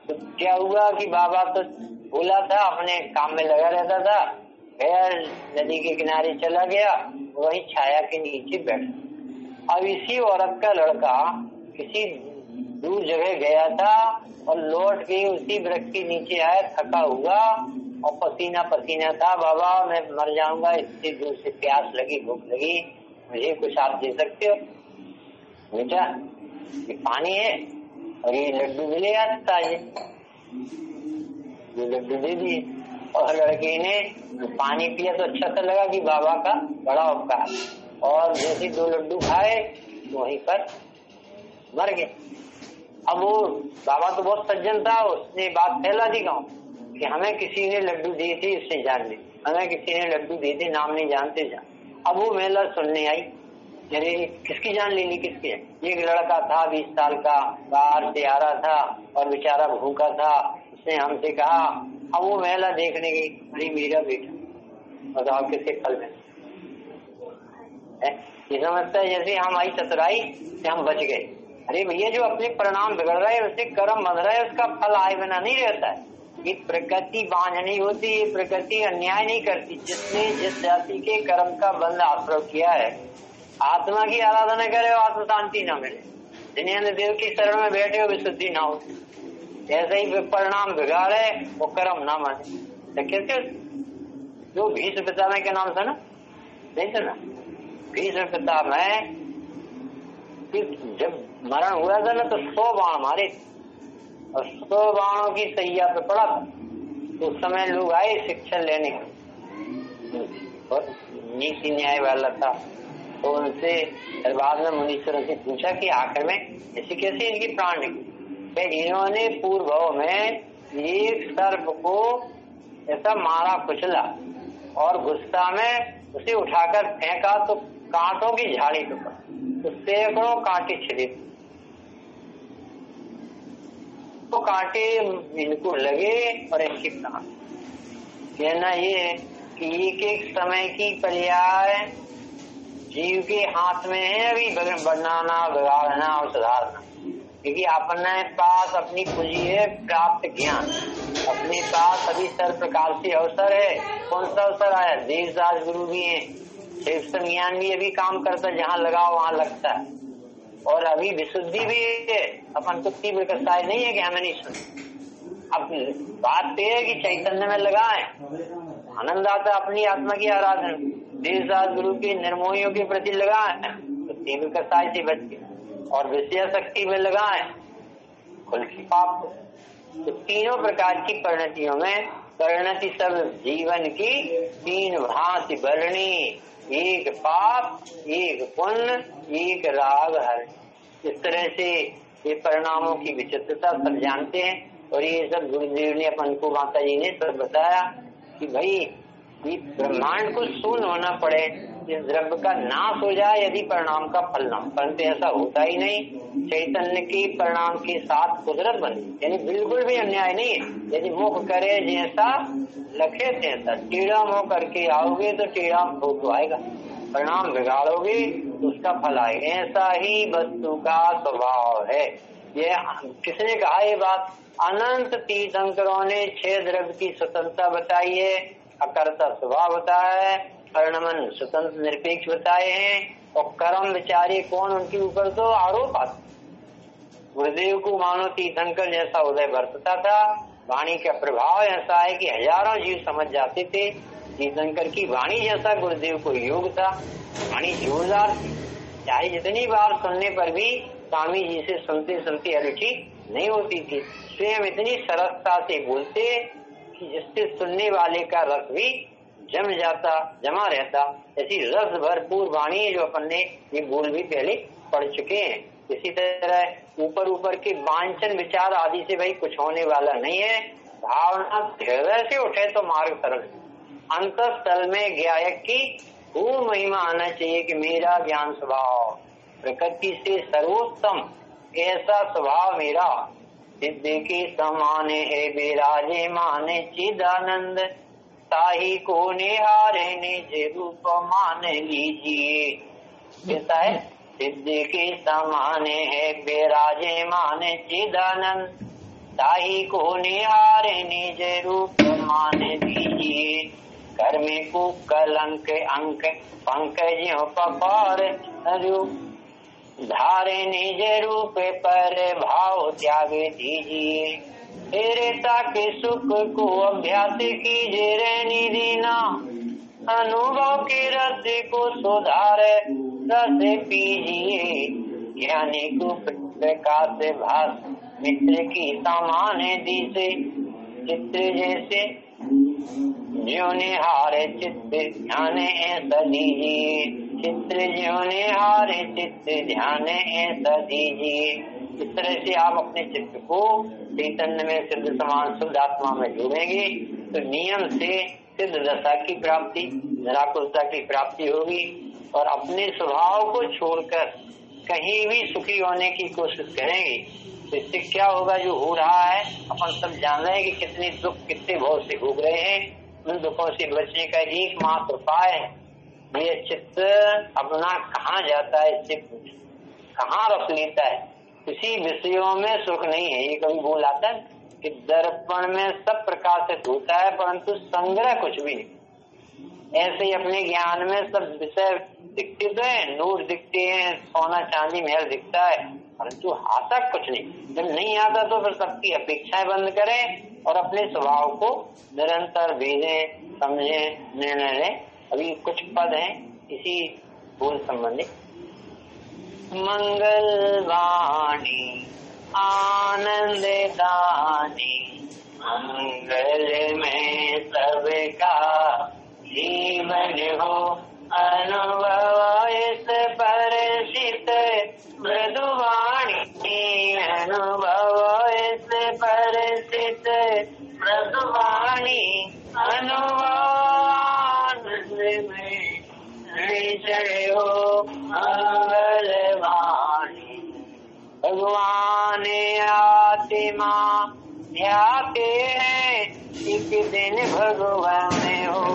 तो क्या हुआ कि बाबा तो बोला था, अपने काम में लगा रहता था, फिर नदी के किनारे चला गया, वही छाया के नीचे बैठा। अब इसी औरत का लड़का किसी दूर जगह गया था और लौट के उसी वृक्ष के नीचे आया थका हुआ और पसीना पसीना था। बाबा मैं मर जाऊंगा, इतनी दूर से प्यास लगी, भूख लगी, मुझे कुछ आप दे सकते हो? बेटा ये पानी है और ये लड्डू मिले आता है, ये लड्डू दे दिए। और लड़के ने पानी पिया तो अच्छा सा लगा कि बाबा का बड़ा उपकार, और जैसे 2 लड्डू खाए वहीं पर मर गए। अब वो बाबा तो बहुत सज्जन था, उसने बात फैला दी गाँव कि हमें किसी ने लड्डू दिए थे, इससे जान ली, हमें किसी ने लड्डू दिए थे, नाम नहीं जानते जान। अब वो महिला सुनने आई, अरे किसकी जान ले ली, किसकी? एक लड़का था 20 साल का, बाहर से आ रहा था और बेचारा भूखा था, उसने हमसे कहा। अब वो महिला देखने गई, अरे मेरा बेटा, बताओ किसके फल में ये समझता है जैसे हम आई चतुराई से हम बच गए। अरे भैया जो अपने परिणाम बिगड़ रहा है, उससे कर्म बन रहा है, उसका फल आए बिना नहीं रहता है। ये प्रकृति बांझ नहीं होती, ये प्रकृति अन्याय नहीं करती। जिसने जिस जाति के कर्म का बंध आश्रय किया है, आत्मा की आराधना करे हो आत्म शांति न मिले, जिन्हें देव की शरण में बैठे हो विशुद्धि ना हो, ऐसे ही परिणाम बिगाड़े वो कर्म ना माने। तो कैसे जो भीष्म पितामह के नाम से ना नहीं सुना, भीष्म पितामह जब मरण हुआ था ना तो 100 बाण मारे और 100 बाणों की सैया पे पड़ा था। तो उस समय लोग आए शिक्षा लेने के, और नीति न्याय वाला था, तो उनसे बाद में मुनीश्वरों से पूछा कि आखिर में ऐसी कैसे इनकी प्राण निकली? इन्होंने पूर्व में एक सर्प को ऐसा मारा कुचला और गुस्सा में उसे उठाकर फेंका तो कांटों की झाड़ी पे पड़ा, तो सैकड़ों कांटे छिले, तो कांटे इनको लगे और इनकी प्राण। कहना ये है कि एक एक समय की पर्याय जीव के हाथ में है, अभी बनाना, बिगाड़ना और सुधारना। क्योंकि अपने पास अपनी पूंजी है प्राप्त ज्ञान, अपने पास अभी सर्व प्रकार से अवसर है। कौन सा अवसर आया? देवदास गुरु भी है, शिव ज्ञान भी अभी काम करता, जहाँ लगाओ वहाँ लगता है, और अभी विशुद्धि भी है। अपन को तीव्र कसाय नहीं है कि हमें नहीं सुन। अब बात यह है कि चैतन्य में लगाए, आनंद आता अपनी आत्मा की आराधना। देवदास गुरु के निर्मोहियों के प्रति लगाए तो तीव्र कसाय से बच गए, और विषय शक्ति में लगाए खुल की पाप। तो तीनों प्रकार की परिणतियों में परिणति सब जीवन की 3 भांति भरणी, एक पाप, एक पुण्य, एक राग हर। इस तरह से ये परिणामों की विचित्रता सब जानते हैं, और ये सब गुरुदेव ने अपन को, माता जी ने सब बताया कि भाई ये ब्रह्मांड को शून्य होना पड़े, इस द्रव्य का नाश हो जाए यदि परिणाम का फल ना, परंतु ऐसा होता ही नहीं। चैतन्य की परिणाम के साथ कुदरत बनी, यानी बिल्कुल भी अन्याय नहीं है। यदि मुख करे जैसा लखे तैसा, टेढ़ा मुंह करके आओगे तो टेढ़ा मुंह आएगा, परिणाम बिगाड़ोगे तो उसका फल आएगा। ऐसा ही वस्तु का स्वभाव है। ये किसने कहा ये बात? अनंत तीर्थंकरों ने 6 द्रव्य की स्वतंत्रता बताई है, अकर्ता स्वभाव बताया है, परिणमन स्वतंत्र निरपेक्ष बताए हैं, और कर्म विचारे कौन उनके ऊपर तो आरोप आता। गुरुदेव को मानो तीर्थंकर जैसा उदय बरतता था, वाणी का प्रभाव ऐसा है कि हजारों जीव समझ जाते थे। तीर्थंकर की वाणी जैसा गुरुदेव को योग था, वाणी जोरदार थी, चाहे जितनी बार सुनने पर भी स्वामी जी से सुनते सुनते अरुचि नहीं होती थी। स्वयं इतनी सरलता से बोलते कि जिससे सुनने वाले का रस भी जमा रहता। ऐसी रस भरपूर वाणी जो अपन ने ये बोल भी पहले पढ़ चुके हैं। इसी तरह ऊपर ऊपर के वांछन विचार आदि से भाई कुछ होने वाला नहीं है। भावना हृदय से उठे तो मार्ग सरल। अंतस्थल में ज्ञायक की खूब महिमा आना चाहिए कि मेरा ज्ञान स्वभाव प्रकृति से सर्वोत्तम, ऐसा स्वभाव मेरा सिद्धि के समाने है, विराजे माने चिदानंद, ताही को निहारे निज रूप मान लीजिए। कैसा है? सिद्धि के समाने है, विराजे माने चिदानंद, ताही को निहारे निज रूप मान लीजिए। कर्म को कलंक अंक पंकजों पपार, धारे निज रूप पर भाव त्याग दीजिए, स्थिरता के सुख को अभ्यास कीजिए रहनी दीना, अनुभव के रस को सुधार रस पीजिए, ज्ञानी को प्रकाश भास मित्र की समान दिसे, चित्र जैसे ज्यों हारे चित्त ध्यान ऐसा दीजिए, चित्र ज्यों हारे चित्त ध्यान ऐसा दीजिए। इस तरह से आप अपने चित्त को चैतन्य में सिद्ध समान शुद्ध आत्मा में जोड़ेंगे तो नियम से सिद्ध दशा की प्राप्ति, निराकुलता की प्राप्ति होगी। और अपने स्वभाव को छोड़कर कहीं भी सुखी होने की कोशिश करेंगे तो इससे क्या होगा? जो हो रहा है अपन सब जान रहे हैं कि कितने दुख कितने बहुत से भोग रहे हैं। उन दुखों से बचने का एकमात्र उपाय है ये चित्त अपना कहाँ जाता है, इससे कहाँ रख लेता है। किसी विषयों में सुख नहीं है। ये कभी बोल आता है कि दर्पण में सब प्रकाशित होता है परंतु संग्रह कुछ भी नहीं। ऐसे ही अपने ज्ञान में सब विषय दिखते तो है, नूर दिखते हैं, सोना चांदी महल दिखता है परंतु आता कुछ नहीं। जब नहीं आता तो फिर सबकी अपेक्षाएं बंद करें और अपने स्वभाव को निरंतर भेजें, समझें, निर्णय लें। अभी कुछ पद हैं इसी बोल संबंधी। मंगल वाणी आनंद दानी, मंगल में सबका जीवन हो, अनुभव इस परिचित मृदुवाणी, अनुभव इस परिचित मृदुवाणी, अनुभव आनंद में निश्चय हो मंगलवाणी। भगवान आत्मा ध्याते हैं एक दिन भगवान हो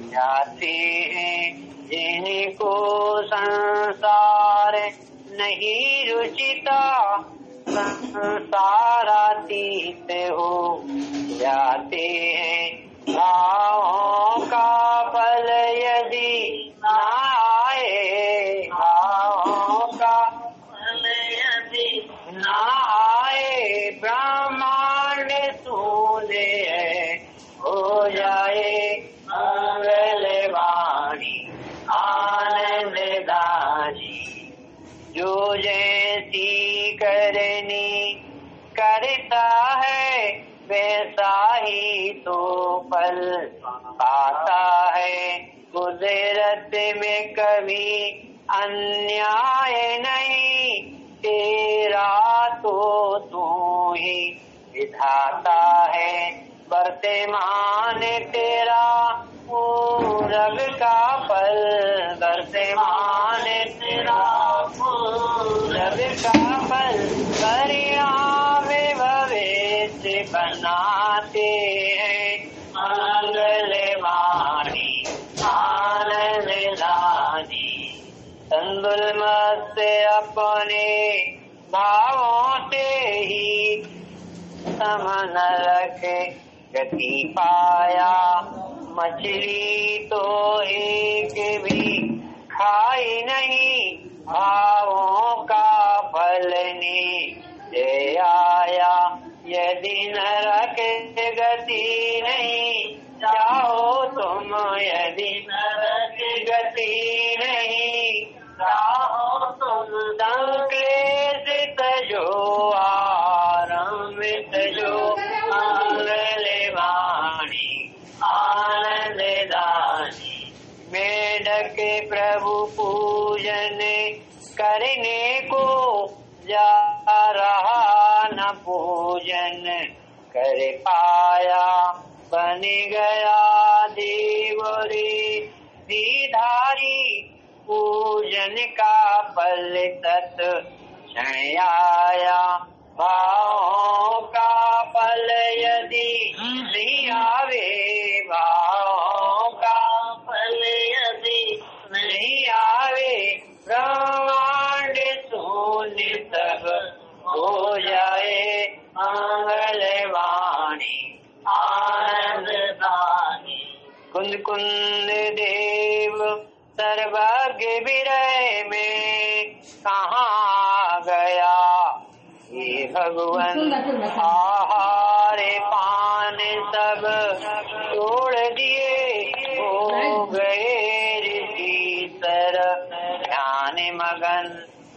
जाते हैं, जिनको संसार नहीं रुचिता संसारातीत हो जाते हैं। भावों का फल यदि न आए, भावों का फल यदि न आए, ब्रह्मांड शून्य हो जाए मंगलवाणी आनंद दानी। जो जैसी करनी करता है वैसा ही तो फल पाता है। कुदरत में कभी अन्याय नहीं, तेरा तो तू ही विधाता है। वर्तमान तेरा पूरब का फल, वर्तमान तेरा पूरब का फल, परिणाम भविष्य बनाते हैं मंगलवाणी आनंद दानी। तंदुल से अपने भावों से ही समन रखे गति पाया, मछली तो एक भी खाई नहीं, भावों का फल नीचे आया। यदि नरक गति नहीं चाहो तुम, यदि नरक गति नहीं चाहो तुम, संक्लेश तजो आरंभित जो मंगलवाणी आनंद दानी। मेढक प्रभु पूजन करने को जा रहा न पूजन कर पाया, बन गया देवरी धारी, पूजन का फल तत् क्षण आया। भावों का फल यदि नहीं आवे, भावों का फल यदि नहीं आवे, ब्रह्मांड शून्य तब हो जाए मंगलवाणी आनंद दानी। कुंद कुंद देव सर्वज्ञ विरय में कहाँ भगवन आहार पान सब छोड़ दिए, हो गए ऋषि सर ध्यान मगन,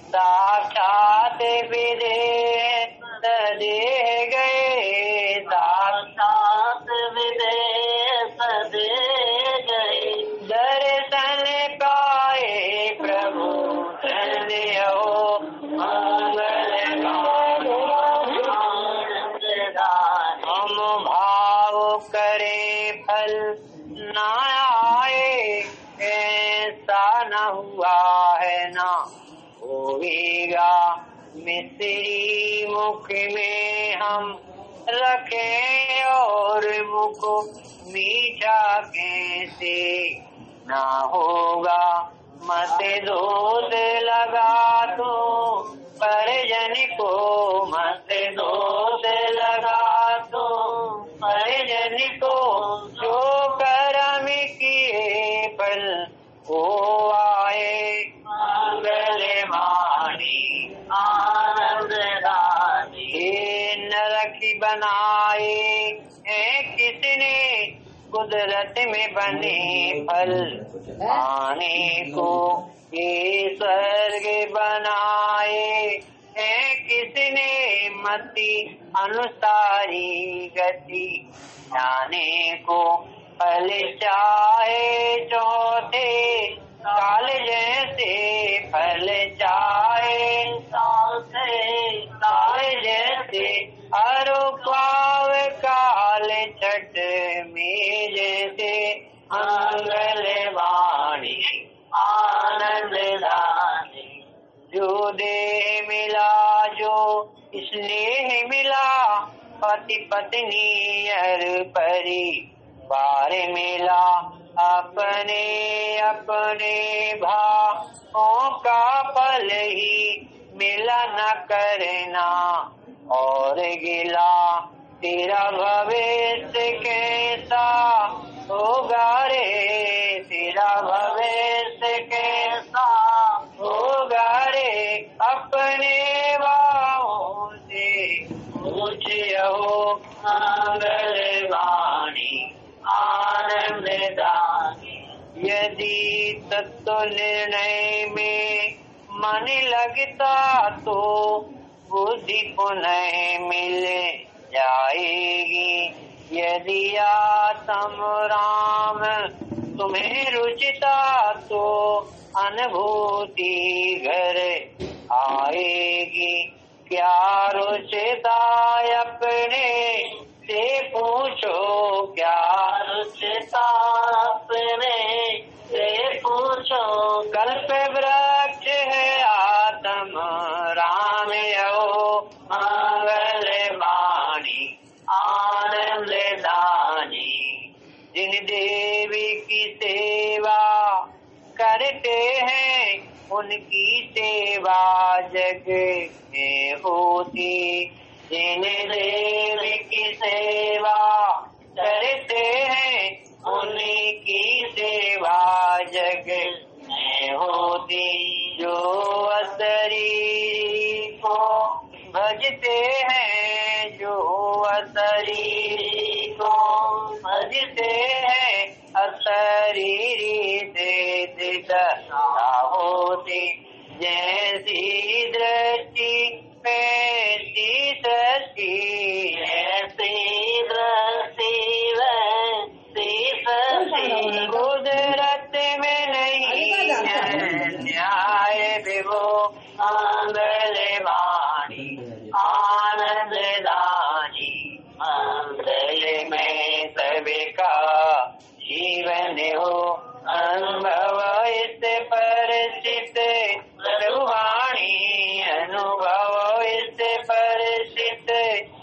साक्षात विदेह सदे गए, साक्षात विदेह सदे गए। दर्शन पाए प्रभु धन्य हो, मंगल हम भाव करे फल न आए, ऐसा न हुआ है ना होगा। मिस्री मुख में हम रखे और मुख मीठा कैसे ना होगा। मत दोष लगा तो परिजन को, मत दोष लगा तो परिजन को, जो कर्म किए फल वो आए। मंगल वाणी आनंद रानी, नरक बनाए हैं किसने, कुदरत में बने फल पाने को। ये स्वर्ग बनाए हैं किसने, मति अनुसारी गति जाने को। फल चाहे चौथे काल जैसे, फल चाहे चौथे काल जैसे, अरु पाव काल छठ में जैसे। मंगल वाणी आनंद दानी, जो देह मिला जो स्नेह मिला, पति पत्नी अर परिवार मिला। अपने अपने भावों का फल ही मिला न करना और गिला। तेरा भविष्य कैसा होगा रे, तेरा भविष्य कैसा होगा रे। अपने भावों से पूछो, मंगल वाणी आनंद दानी। यदि तत्व निर्णय में मन लगता तो बुद्धि पुनः मिल जाएगी। यदि आत्म राम तुम्हें रुचिता तो अनुभूति घर आएगी। क्या रुचिता अपने से पूछो, क्या रुचिता अपने से पूछो। कल्प वृक्ष है आत्म राम यो, मंगल वाणी आनंद दानी। जिन देवी की सेवा करते हैं उनकी सेवा जग में होती। जिन देवी की सेवा करते हैं उनकी सेवा जग में होती। जो अशरीरी को भजते हैं, जो अशरीरी को भजते हैं, अशरीरी से दिशा होती। जैसी दृष्टि वैसी सृष्टि, ऐसी दृष्टि वैसी सृष्टि। कुदरत में नहीं है न्याय विभो, मंगल वाणी आनंद दानी। मंगल में सभी का जीवन हो, अनुभव इस परिचित प्रभुवाणी। अनुभव इस परिचित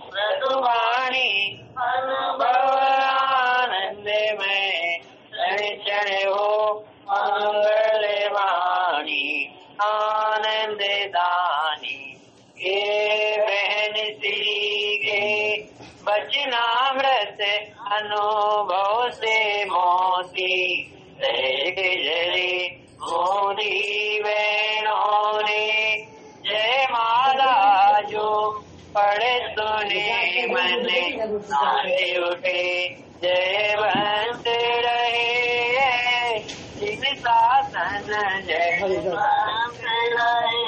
प्रभुवाणी। अनुभव आनंद में क्षण हो, मंगल वाणी आनंद दानी। ये बहन श्री के वचनामृत अनुभव से मोती जरी मोदी बहनों ने जय माला जो पढ़ नारे उठे जय बंत रहे जिन शासन जय बंत रहे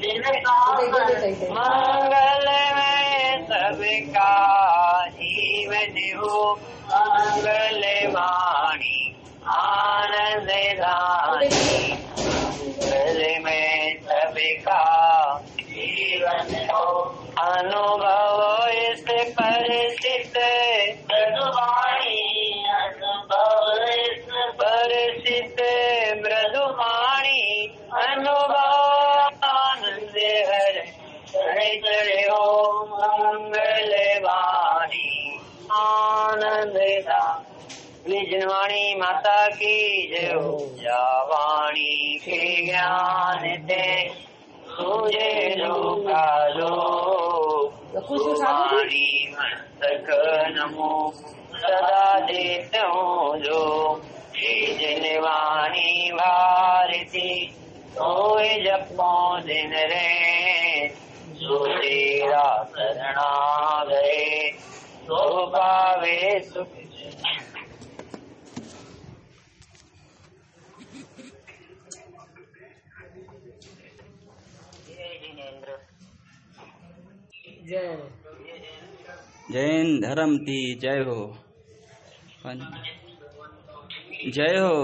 जिन शासन मंगल में सबका जीवन हो मंगल वाणी आनंद रानी मंगल में सबका जीवन हो अनुभव इस परिचित मृदुवाणी अनुभव इस परिचित मृदुवाणी अनुभव आनंद हर चढ़े हो मंगल वाणी आनंद विजनवाणी माता की जय हो जावाणी के ज्ञान दे तुझे लोका लो वाणी मस्तक नमो सदा देता हूँ जो विजनवाणी भारती सोए जपो दिन रे जो तेरा शरणा गए तो पावे सुख जैन धर्म की जय हो। जय हो।